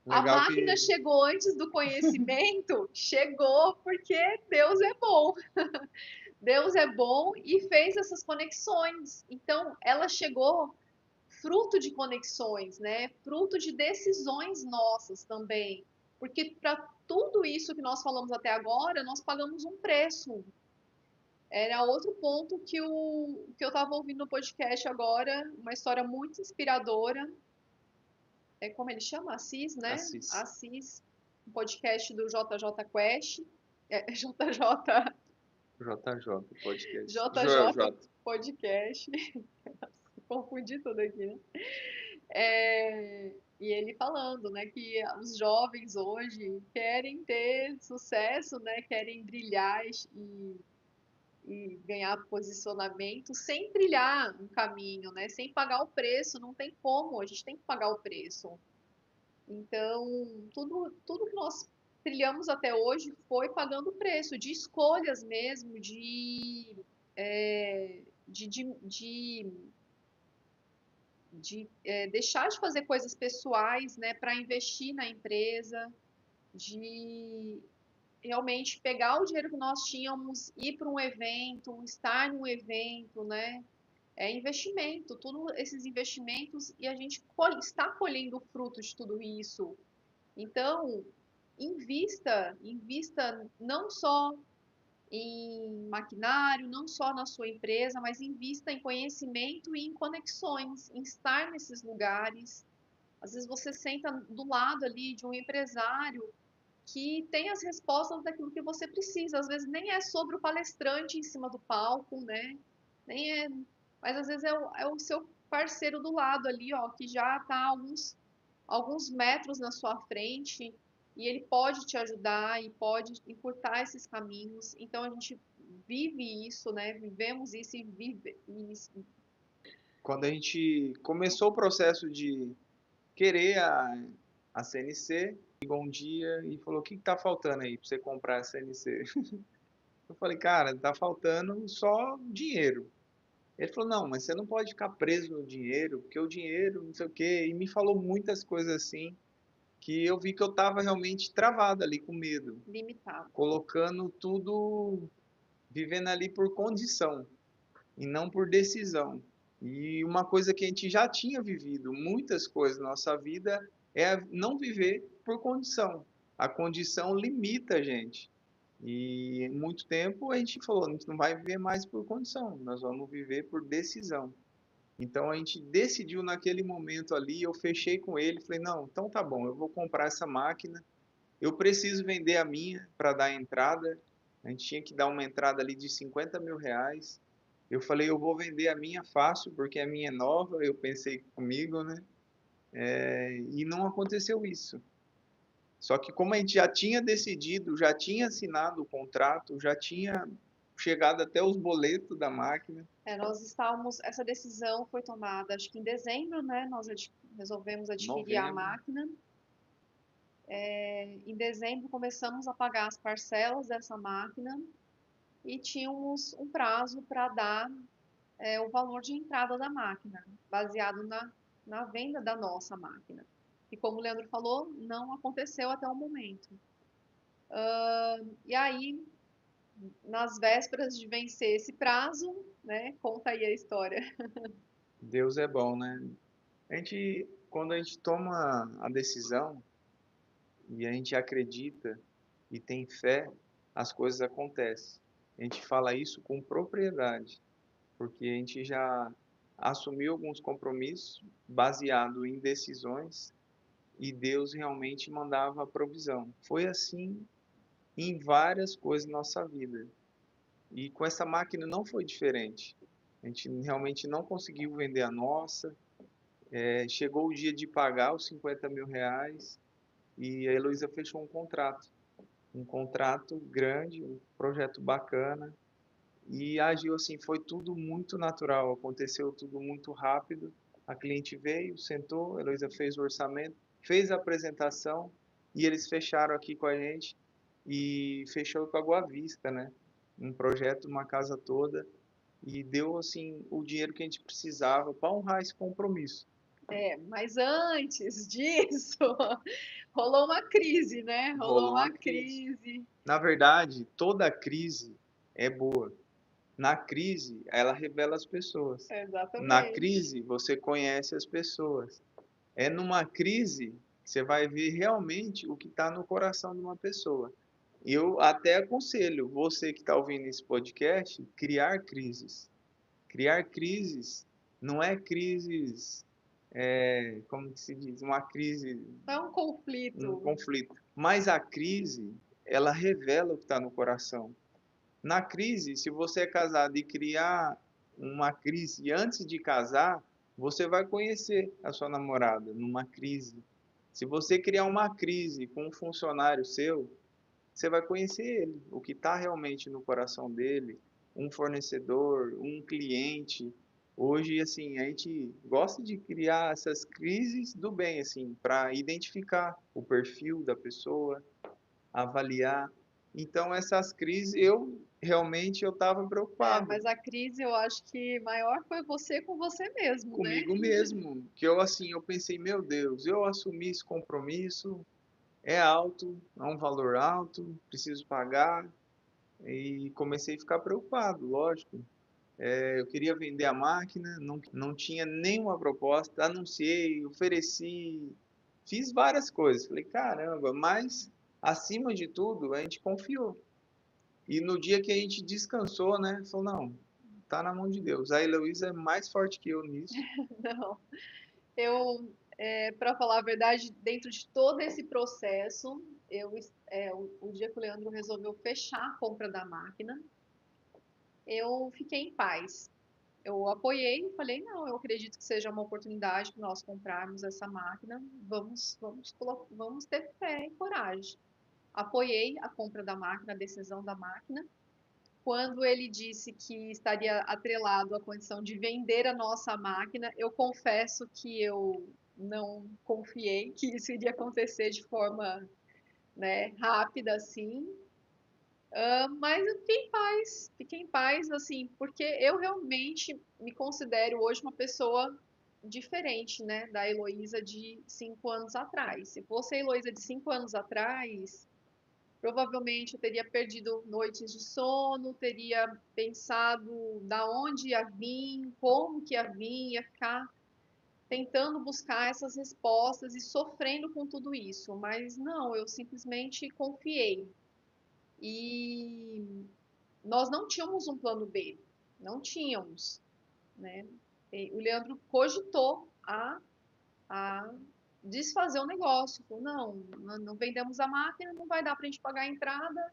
A Legal máquina que chegou antes do conhecimento? Chegou porque Deus é bom. Deus é bom e fez essas conexões. Então, ela chegou fruto de conexões, né? Fruto de decisões nossas também. Porque para tudo isso que nós falamos até agora, nós pagamos um preço. Era outro ponto que eu estava ouvindo no podcast agora, uma história muito inspiradora. É como ele chama? Assis, né? Assis. Assis, um podcast do JJ Quest. JJ JJ, podcast. Joel JJ J. Podcast. Confundi tudo aqui, né? E ele falando, né, que os jovens hoje querem ter sucesso, né, querem brilhar e ganhar posicionamento sem trilhar um caminho, né? Sem pagar o preço, não tem como, a gente tem que pagar o preço. Então, tudo que nós trilhamos até hoje foi pagando o preço, de escolhas mesmo, é, de, de, de, deixar de fazer coisas pessoais, né, para investir na empresa, de realmente pegar o dinheiro que nós tínhamos, ir para um evento, estar num evento, né? É investimento, todos esses investimentos e a gente está colhendo o fruto de tudo isso. Então, invista não só em maquinário, não só na sua empresa, mas invista em conhecimento e em conexões, em estar nesses lugares. Às vezes você senta do lado ali de um empresário que tem as respostas daquilo que você precisa. Às vezes nem é sobre o palestrante em cima do palco, né? Nem é, mas às vezes é o seu parceiro do lado ali, ó, que já está alguns metros na sua frente e ele pode te ajudar e pode encurtar esses caminhos. Então a gente vive isso, né? Vivemos isso e vive isso. Quando a gente começou o processo de querer a CNC, ligou um dia e falou: o que está faltando aí para você comprar a CNC? Eu falei: cara, está faltando só dinheiro. Ele falou: não, mas você não pode ficar preso no dinheiro, porque o dinheiro, não sei o quê. E me falou muitas coisas assim, que eu vi que eu estava realmente travado ali com medo, Limitado. colocando tudo, vivendo ali por condição e não por decisão. E uma coisa que a gente já tinha vivido, muitas coisas na nossa vida, é não viver por condição. A condição limita a gente. E muito tempo a gente falou, a gente não vai viver mais por condição, nós vamos viver por decisão. Então a gente decidiu naquele momento ali, eu fechei com ele, falei, não, então tá bom, eu vou comprar essa máquina, eu preciso vender a minha para dar a entrada, a gente tinha que dar uma entrada ali de R$ 50.000. Eu falei, eu vou vender a minha fácil, porque a minha é nova, eu pensei comigo, né? E não aconteceu isso. Só que como a gente já tinha decidido, já tinha assinado o contrato, já tinha chegado até os boletos da máquina. Nós estávamos, essa decisão foi tomada, acho que em dezembro, né? Nós resolvemos adquirir a Novembro. máquina. Em dezembro começamos a pagar as parcelas dessa máquina e tínhamos um prazo para dar o valor de entrada da máquina, baseado na venda da nossa máquina. E como o Leandro falou, não aconteceu até o momento. E aí, nas vésperas de vencer esse prazo, né, conta aí a história. Deus é bom, né? Quando a gente toma a decisão e a gente acredita e tem fé, as coisas acontecem. A gente fala isso com propriedade, porque a gente já assumiu alguns compromissos baseado em decisões e Deus realmente mandava a provisão. Foi assim em várias coisas na nossa vida. E com essa máquina não foi diferente. A gente realmente não conseguiu vender a nossa. Chegou o dia de pagar os R$ 50.000 e a Heloísa fechou um contrato grande, um projeto bacana e agiu assim, foi tudo muito natural, aconteceu tudo muito rápido. A cliente veio, sentou, a Heloísa fez o orçamento, fez a apresentação e eles fecharam aqui com a gente e fechou com a Boa Vista, né? Um projeto, uma casa toda e deu assim o dinheiro que a gente precisava para honrar esse compromisso. Mas antes disso, rolou uma crise, né? Rolou Rolou uma uma crise. crise. Na verdade, toda crise é boa. Na crise, ela revela as pessoas. Na Exatamente. crise, você conhece as pessoas. É numa crise que você vai ver realmente o que está no coração de uma pessoa. Eu até aconselho você que está ouvindo esse podcast criar crises. Criar crises não é crises, como que se diz, uma crise, Não é um um conflito. conflito. Mas a crise, ela revela o que está no coração. Na crise, se você é casado e criar uma crise antes de casar, você vai conhecer a sua namorada numa crise. Se você criar uma crise com um funcionário seu, você vai conhecer ele, o que está realmente no coração dele, um fornecedor, um cliente. Hoje, assim, a gente gosta de criar essas crises do bem, assim, para identificar o perfil da pessoa, avaliar. Então, essas crises, eu realmente eu estava É, preocupado mas a crise eu acho que maior foi você com você mesmo, né? comigo mesmo, que eu assim, eu pensei, meu Deus, eu assumi esse compromisso, é alto, é um valor alto, preciso pagar, e comecei a ficar preocupado, lógico. Eu queria vender a máquina, não tinha nenhuma proposta, anunciei, ofereci, fiz várias coisas. Falei, caramba, mas acima de tudo, a gente confiou. E no dia que a gente descansou, né, falou, não, tá na mão de Deus. A Heloísa é mais forte que eu nisso. Não. Eu, para falar a verdade, dentro de todo esse processo, o dia que o Leandro resolveu fechar a compra da máquina, eu fiquei em paz. Eu apoiei, falei, não, eu acredito que seja uma oportunidade para nós comprarmos essa máquina, vamos ter fé e coragem. Apoiei a compra da máquina, a decisão da máquina. Quando ele disse que estaria atrelado à condição de vender a nossa máquina, eu confesso que eu não confiei que isso iria acontecer de forma, né, rápida assim. Mas eu fiquei em paz, assim, porque eu realmente me considero hoje uma pessoa diferente, né, da Heloísa de 5 anos atrás. Se fosse a Heloísa de 5 anos atrás, provavelmente eu teria perdido noites de sono, teria pensado da onde ia vir, como que ia vir, ia ficar tentando buscar essas respostas e sofrendo com tudo isso. Mas não, eu simplesmente confiei. E nós não tínhamos um plano B, não tínhamos, né? E o Leandro cogitou a desfazer o negócio. Falou, não vendemos a máquina, não vai dar para a gente pagar a entrada,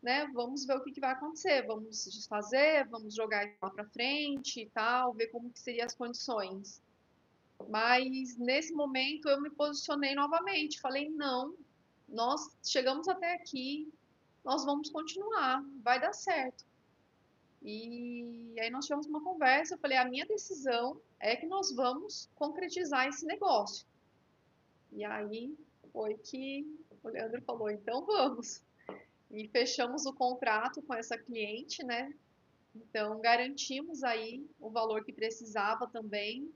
né? Vamos ver o que vai acontecer, vamos desfazer, vamos jogar lá para frente e tal, ver como que seriam as condições. Mas nesse momento eu me posicionei novamente, falei não, nós chegamos até aqui, nós vamos continuar, vai dar certo. E aí nós tivemos uma conversa, eu falei, a minha decisão é que nós vamos concretizar esse negócio. E aí foi que o Leandro falou, então vamos. E fechamos o contrato com essa cliente, né? Então garantimos aí o valor que precisava também,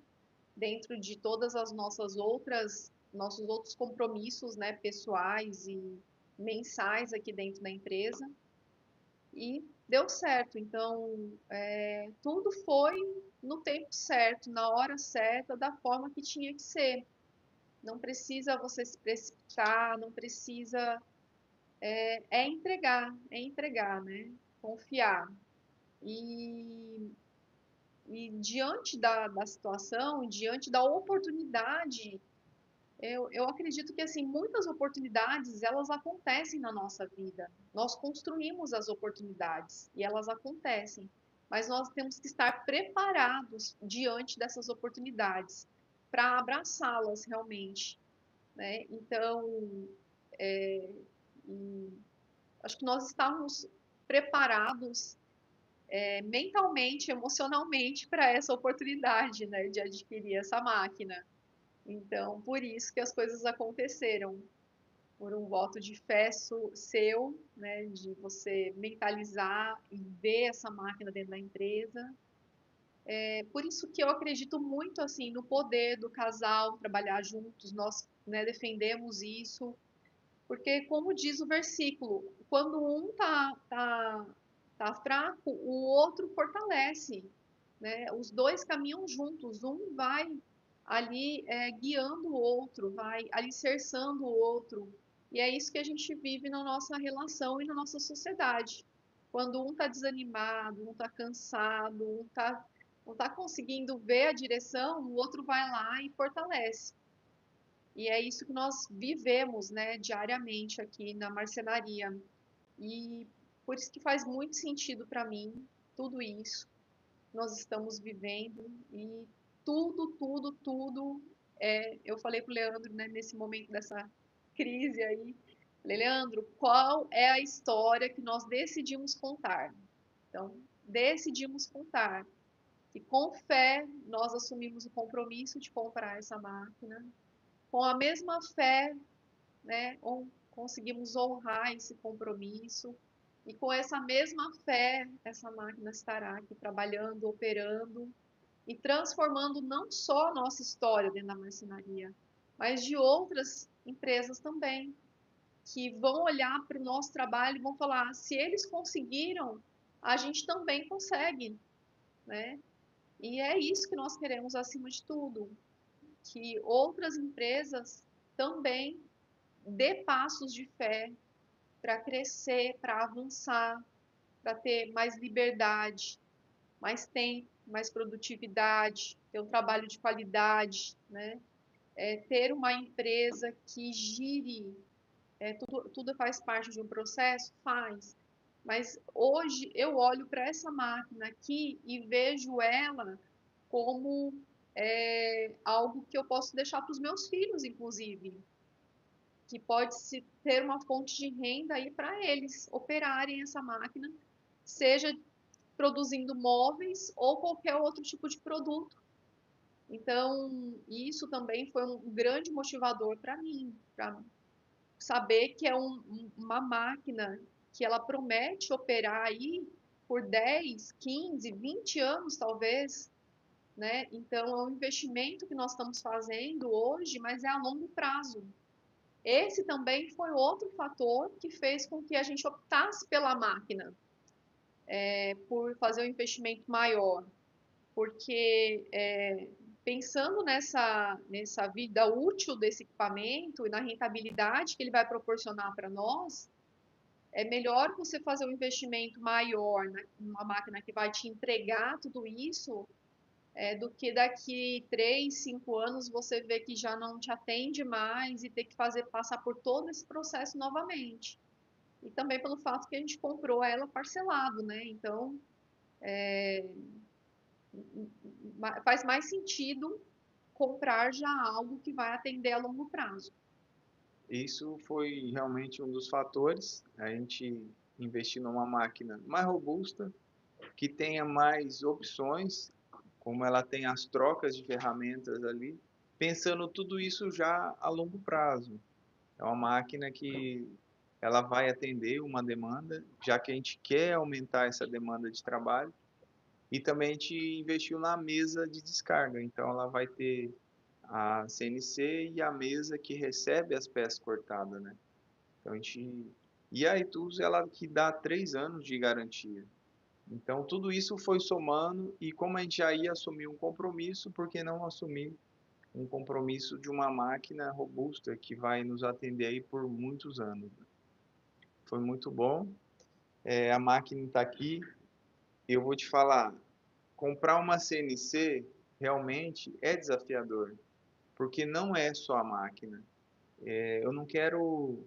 dentro de todas as nossos outros compromissos, né, pessoais e mensais aqui dentro da empresa. E deu certo. Então, tudo foi no tempo certo, na hora certa, da forma que tinha que ser. Não precisa você se precipitar, não precisa. É entregar, né? Confiar. E, e diante da situação, diante da oportunidade, eu acredito que assim muitas oportunidades elas acontecem na nossa vida. Nós construímos as oportunidades e elas acontecem, mas nós temos que estar preparados diante dessas oportunidades para abraçá-las realmente, né? Então, é, acho que nós estávamos preparados mentalmente, emocionalmente para essa oportunidade, né, de adquirir essa máquina. Então, por isso que as coisas aconteceram, por um voto de fé seu, né, de você mentalizar e ver essa máquina dentro da empresa. Por isso que eu acredito muito assim no poder do casal trabalhar juntos. Nós, né, defendemos isso, porque como diz o versículo, quando um tá fraco, o outro fortalece, né? Os dois caminham juntos, um vai ali guiando o outro, vai alicerçando o outro. E é isso que a gente vive na nossa relação e na nossa sociedade. Quando um está desanimado, um está cansado, não tá conseguindo ver a direção, o outro vai lá e fortalece. E é isso que nós vivemos, né, diariamente aqui na marcenaria. E por isso que faz muito sentido para mim tudo isso nós estamos vivendo e tudo. Eu falei para o Leandro, né, nesse momento dessa crise aí, falei, Leandro, qual é a história que nós decidimos contar? Então, decidimos contar. E com fé, nós assumimos o compromisso de comprar essa máquina. Com a mesma fé, né, conseguimos honrar esse compromisso. E com essa mesma fé, essa máquina estará aqui trabalhando, operando e transformando não só a nossa história dentro da marcenaria, mas de outras empresas também, que vão olhar para o nosso trabalho e vão falar: se eles conseguiram, a gente também consegue, né? E é isso que nós queremos acima de tudo, que outras empresas também dê passos de fé para crescer, para avançar, para ter mais liberdade, mais tempo, mais produtividade, ter um trabalho de qualidade, né? Ter uma empresa que gire, tudo faz parte de um processo? Faz. Mas hoje eu olho para essa máquina aqui e vejo ela como algo que eu posso deixar para os meus filhos, inclusive, que pode se ter uma fonte de renda aí para eles operarem essa máquina, seja produzindo móveis ou qualquer outro tipo de produto. Então, isso também foi um grande motivador para mim, para saber que é uma máquina que ela promete operar aí por 10, 15, 20 anos, talvez, né? Então, é um investimento que nós estamos fazendo hoje, mas é a longo prazo. Esse também foi outro fator que fez com que a gente optasse pela máquina, por fazer um investimento maior, porque pensando nessa vida útil desse equipamento e na rentabilidade que ele vai proporcionar para nós, é melhor você fazer um investimento maior numa máquina que vai te entregar tudo isso, do que daqui 3, 5 anos você ver que já não te atende mais e ter que passar por todo esse processo novamente. E também pelo fato que a gente comprou ela parcelado, né? Então, faz mais sentido comprar já algo que vai atender a longo prazo. Isso foi realmente um dos fatores, a gente investir numa máquina mais robusta, que tenha mais opções, como ela tem as trocas de ferramentas ali, pensando tudo isso já a longo prazo. É uma máquina que ela vai atender uma demanda, já que a gente quer aumentar essa demanda de trabalho, e também a gente investiu na mesa de descarga, então ela vai ter a CNC e a mesa que recebe as peças cortadas, né? Então a gente... E a Etus, ela que dá 3 anos de garantia. Então tudo isso foi somando, e como a gente já ia assumir um compromisso, por que não assumir um compromisso de uma máquina robusta que vai nos atender aí por muitos anos? Foi muito bom. A máquina está aqui. Eu vou te falar, comprar uma CNC realmente é desafiador, porque não é só a máquina. Eu não quero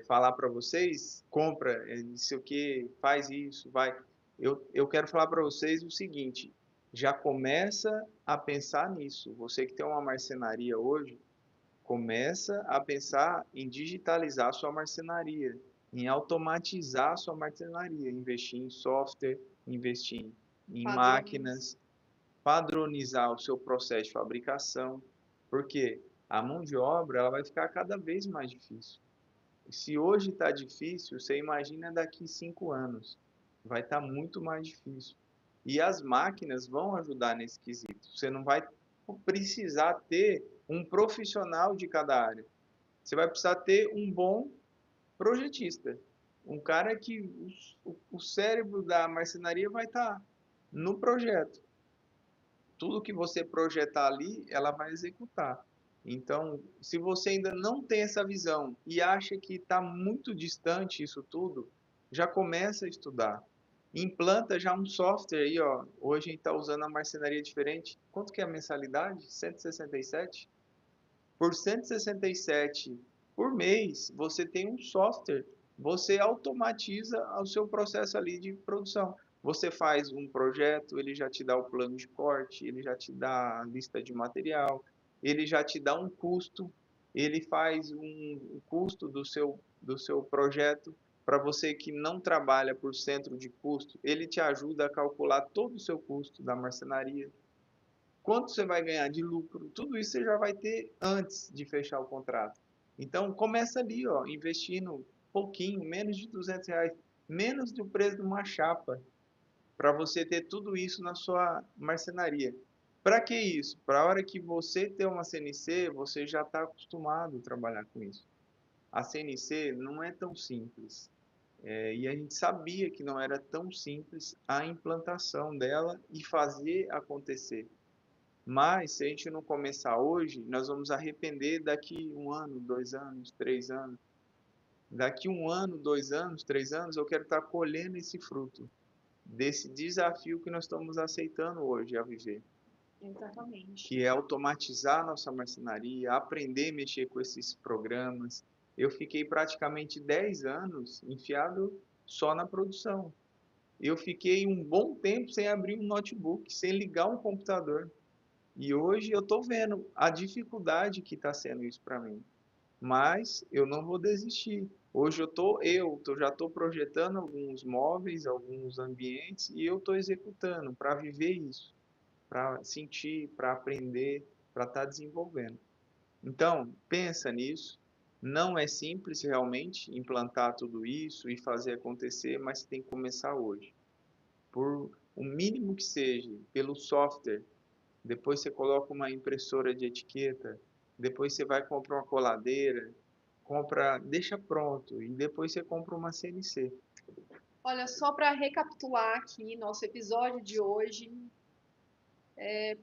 falar para vocês, compra, não sei o que, faz isso, vai. Eu quero falar para vocês o seguinte, já começa a pensar nisso. Você que tem uma marcenaria hoje, começa a pensar em digitalizar a sua marcenaria, em automatizar a sua marcenaria, investir em software, investir em Padrões. máquinas, padronizar o seu processo de fabricação, porque a mão de obra ela vai ficar cada vez mais difícil. Se hoje está difícil, você imagina daqui 5 anos, vai estar muito mais difícil. E as máquinas vão ajudar nesse quesito. Você não vai precisar ter um profissional de cada área. Você vai precisar ter um bom projetista, um cara que o cérebro da marcenaria vai estar no projeto. Tudo que você projetar ali, ela vai executar. Então, se você ainda não tem essa visão e acha que está muito distante isso tudo, já começa a estudar. Implanta já um software aí, ó. Hoje a gente está usando a marcenaria diferente. Quanto que é a mensalidade? 167? Por 167 por mês, você tem um software, você automatiza o seu processo ali de produção. Você faz um projeto, ele já te dá o plano de corte, ele já te dá a lista de material, ele já te dá um custo, ele faz um custo do seu projeto. Para você que não trabalha por centro de custo, ele te ajuda a calcular todo o seu custo da marcenaria. Quanto você vai ganhar de lucro, tudo isso você já vai ter antes de fechar o contrato. Então começa ali, ó, investindo pouquinho, menos de R$ 200, menos do preço de uma chapa, para você ter tudo isso na sua marcenaria. Para que isso? Para a hora que você ter uma CNC, você já está acostumado a trabalhar com isso. A CNC não é tão simples. E a gente sabia que não era tão simples a implantação dela e fazer acontecer. Mas se a gente não começar hoje, nós vamos arrepender daqui 1 ano, 2 anos, 3 anos. Daqui 1 ano, 2 anos, 3 anos, eu quero estar colhendo esse fruto desse desafio que nós estamos aceitando hoje a viver, Exatamente. que é automatizar a nossa marcenaria, aprender a mexer com esses programas. Eu fiquei praticamente 10 anos enfiado só na produção. Eu fiquei um bom tempo sem abrir um notebook, sem ligar um computador. E hoje eu estou vendo a dificuldade que está sendo isso para mim. Mas eu não vou desistir. Hoje já estou projetando alguns móveis, alguns ambientes e eu estou executando para viver isso, para sentir, para aprender, para estar desenvolvendo. Então, pensa nisso. Não é simples realmente implantar tudo isso e fazer acontecer, mas tem que começar hoje. Por o mínimo que seja, pelo software, depois você coloca uma impressora de etiqueta, depois você vai comprar uma coladeira, deixa pronto e depois você compra uma CNC. Olha, só para recapitular aqui nosso episódio de hoje,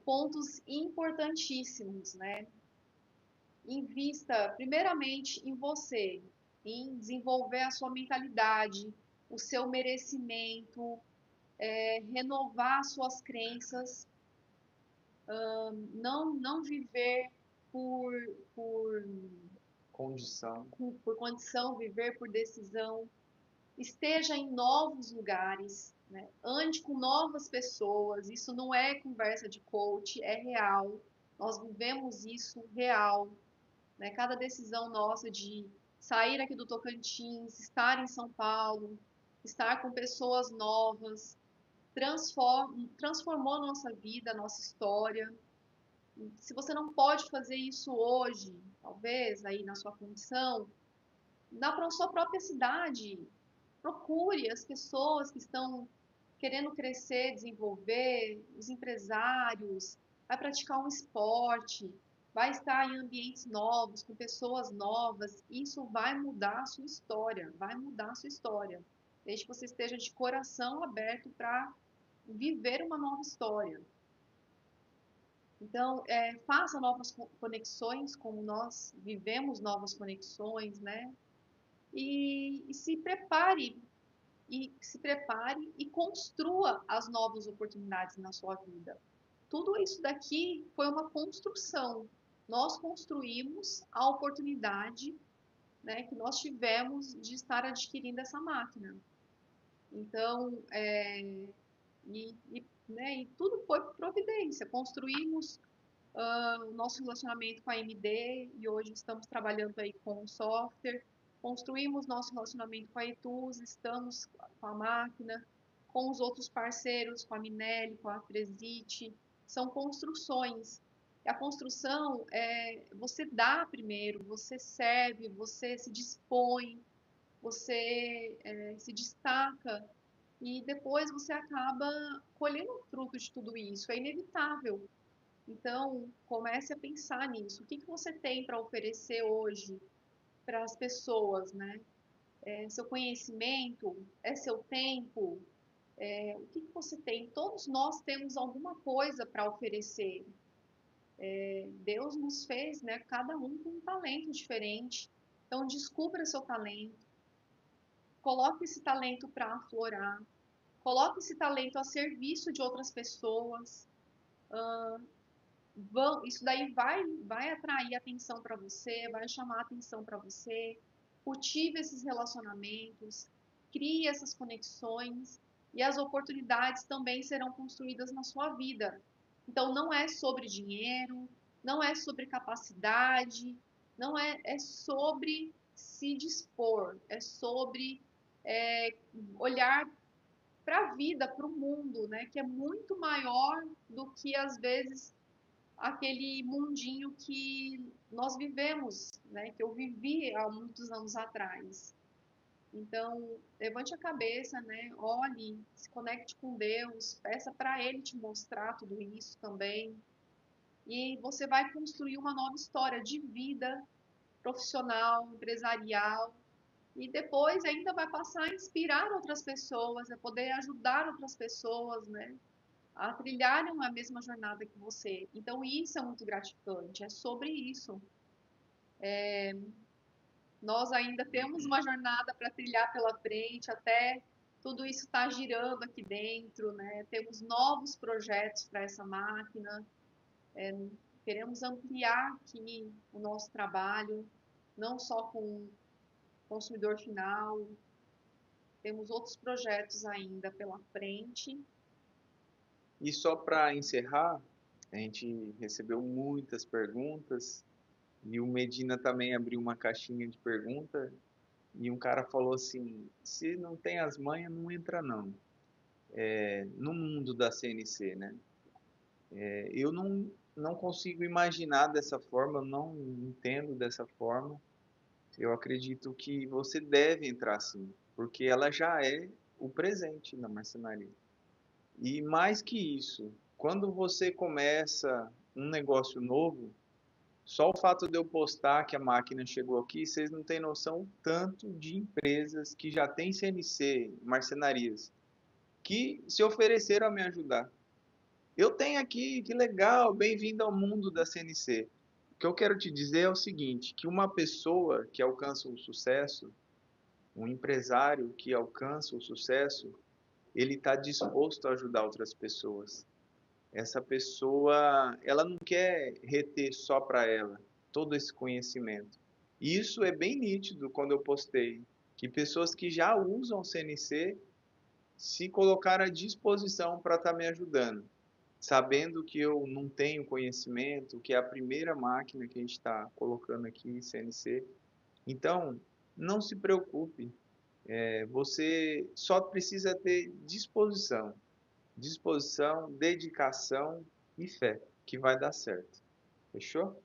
pontos importantíssimos, né? Invista primeiramente em você, em desenvolver a sua mentalidade, o seu merecimento, renovar suas crenças, não viver por, por, Condição. por condição, viver por decisão. Esteja em novos lugares, né? Ande com novas pessoas. Isso não é conversa de coach, é real. Nós vivemos isso real, né? Cada decisão nossa de sair aqui do Tocantins, estar em São Paulo, estar com pessoas novas, transformou nossa vida, nossa história. Se você não pode fazer isso hoje, talvez aí na sua condição, na sua própria cidade, procure as pessoas que estão querendo crescer, desenvolver, os empresários, vai praticar um esporte, vai estar em ambientes novos, com pessoas novas. Isso vai mudar a sua história, vai mudar a sua história. Desde que você esteja de coração aberto para viver uma nova história. Então, faça novas conexões, como nós vivemos novas conexões, né? E se prepare e construa as novas oportunidades na sua vida. Tudo isso daqui foi uma construção. Nós construímos a oportunidade, né, que nós tivemos de estar adquirindo essa máquina. Então, e tudo foi providência. Construímos o nosso relacionamento com a AMD e hoje estamos trabalhando aí com o software. Construímos nosso relacionamento com a Etus, estamos com a máquina, com os outros parceiros, com a Minelli, com a Fresite. São construções. E a construção é você dá primeiro, você serve, você se dispõe, você se destaca e depois você acaba colhendo o fruto de tudo isso. É inevitável. Então, comece a pensar nisso. O que você tem para oferecer hoje para as pessoas, né? Seu conhecimento, seu tempo, o que você tem? Todos nós temos alguma coisa para oferecer. Deus nos fez, né? Cada um com um talento diferente. Então, descubra seu talento, coloque esse talento para aflorar, coloque esse talento a serviço de outras pessoas. Isso daí vai atrair atenção para você, vai chamar atenção para você. Cultive esses relacionamentos, crie essas conexões e as oportunidades também serão construídas na sua vida. Então não é sobre dinheiro, não é sobre capacidade, não é sobre se dispor, é sobre olhar para a vida, para o mundo, né? Que é muito maior do que às vezes aquele mundinho que nós vivemos, né? Que eu vivi há muitos anos atrás. Então, levante a cabeça, né? Olhe, se conecte com Deus, peça para Ele te mostrar tudo isso também. E você vai construir uma nova história de vida profissional, empresarial, e depois ainda vai passar a inspirar outras pessoas, a poder ajudar outras pessoas, né? A trilharem a mesma jornada que você. Então, isso é muito gratificante, é sobre isso. Nós ainda temos uma jornada para trilhar pela frente, até tudo isso está girando aqui dentro, né? Temos novos projetos para essa máquina, queremos ampliar aqui o nosso trabalho, não só com o consumidor final, temos outros projetos ainda pela frente. E só para encerrar, a gente recebeu muitas perguntas e o Medina também abriu uma caixinha de pergunta e um cara falou assim: se não tem as manhas, não entra não. No mundo da CNC, né? Eu não consigo imaginar dessa forma, eu não entendo dessa forma. Eu acredito que você deve entrar sim, porque ela já é o presente na marcenaria. E mais que isso, quando você começa um negócio novo, só o fato de eu postar que a máquina chegou aqui, vocês não têm noção o tanto de empresas que já têm CNC, marcenarias, que se ofereceram a me ajudar. Eu tenho aqui, que legal, bem-vindo ao mundo da CNC. O que eu quero te dizer é o seguinte, que uma pessoa que alcança o sucesso, um empresário que alcança o sucesso, ele está disposto a ajudar outras pessoas. Essa pessoa, ela não quer reter só para ela todo esse conhecimento. E isso é bem nítido quando eu postei, que pessoas que já usam CNC se colocaram à disposição para estar me ajudando, sabendo que eu não tenho conhecimento, que é a primeira máquina que a gente está colocando aqui, CNC. Então, não se preocupe, você só precisa ter disposição. Disposição, dedicação e fé, que vai dar certo. Fechou?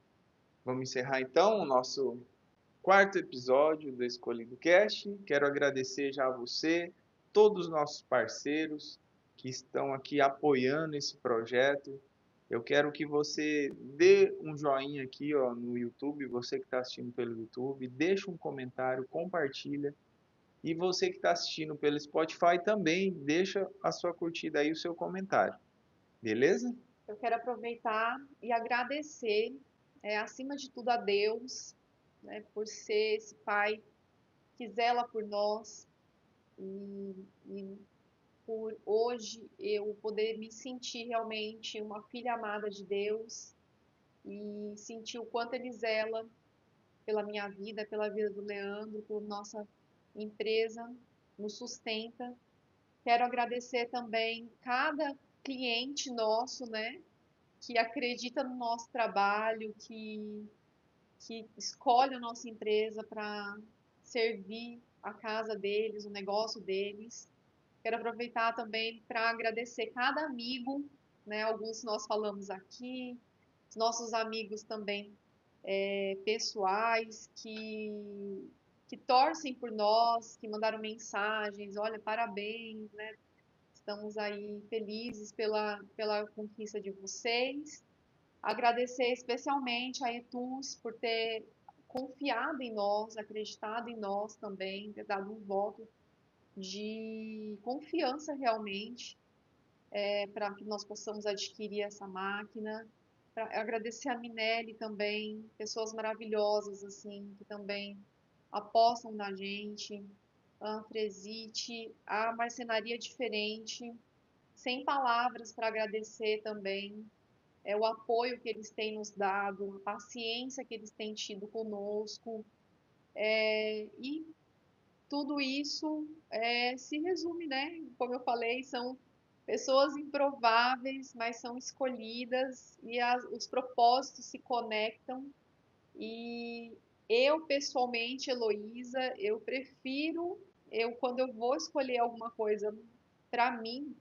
Vamos encerrar então o nosso quarto episódio do Escolhido Cast. Quero agradecer já a você, todos os nossos parceiros que estão aqui apoiando esse projeto. Eu quero que você dê um joinha aqui ó, no YouTube, você que está assistindo pelo YouTube, deixa um comentário, compartilha. E você que está assistindo pelo Spotify também deixa a sua curtida aí, o seu comentário. Beleza? Eu quero aproveitar e agradecer, acima de tudo, a Deus, né, por ser esse Pai que zela por nós e por hoje eu poder me sentir realmente uma filha amada de Deus e sentir o quanto Ele zela pela minha vida, pela vida do Leandro, por nossa empresa, nos sustenta. Quero agradecer também cada cliente nosso, né, que acredita no nosso trabalho, que escolhe a nossa empresa para servir a casa deles, o negócio deles. Quero aproveitar também para agradecer cada amigo, né? Alguns nós falamos aqui, os nossos amigos também pessoais que torcem por nós, que mandaram mensagens, olha, parabéns, né? Estamos aí felizes pela conquista de vocês. Agradecer especialmente a Etus por ter confiado em nós, acreditado em nós também, ter dado um voto de confiança realmente para que nós possamos adquirir essa máquina. Agradecer a Minelli também, pessoas maravilhosas assim, que também apostam na gente, a Anfresite, a Marcenaria Diferente, sem palavras para agradecer também o apoio que eles têm nos dado, a paciência que eles têm tido conosco, e tudo isso se resume, né? Como eu falei, são pessoas improváveis, mas são escolhidas e os propósitos se conectam. E eu, pessoalmente, Heloísa, eu prefiro quando eu vou escolher alguma coisa para mim,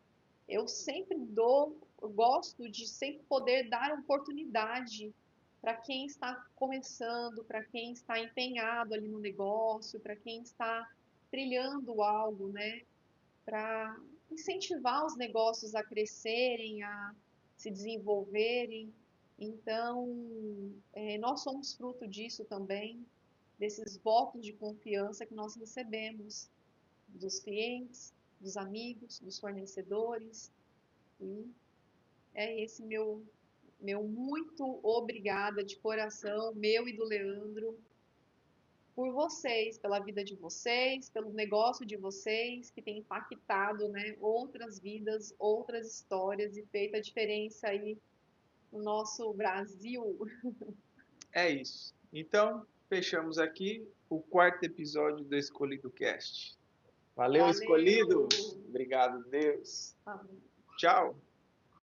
eu gosto de sempre poder dar oportunidade para quem está começando, para quem está empenhado ali no negócio, para quem está trilhando algo, né? Para incentivar os negócios a crescerem, a se desenvolverem. Então, nós somos fruto disso também, desses votos de confiança que nós recebemos dos clientes, dos amigos, dos fornecedores. E é esse meu muito obrigada de coração, meu e do Leandro, por vocês, pela vida de vocês, pelo negócio de vocês, que tem impactado, né, outras vidas, outras histórias e feito a diferença aí no nosso Brasil. É isso. Então, fechamos aqui o quarto episódio do Escolhido Cast. Valeu, Valeu! Escolhido! Obrigado, Deus. Amém. Tchau!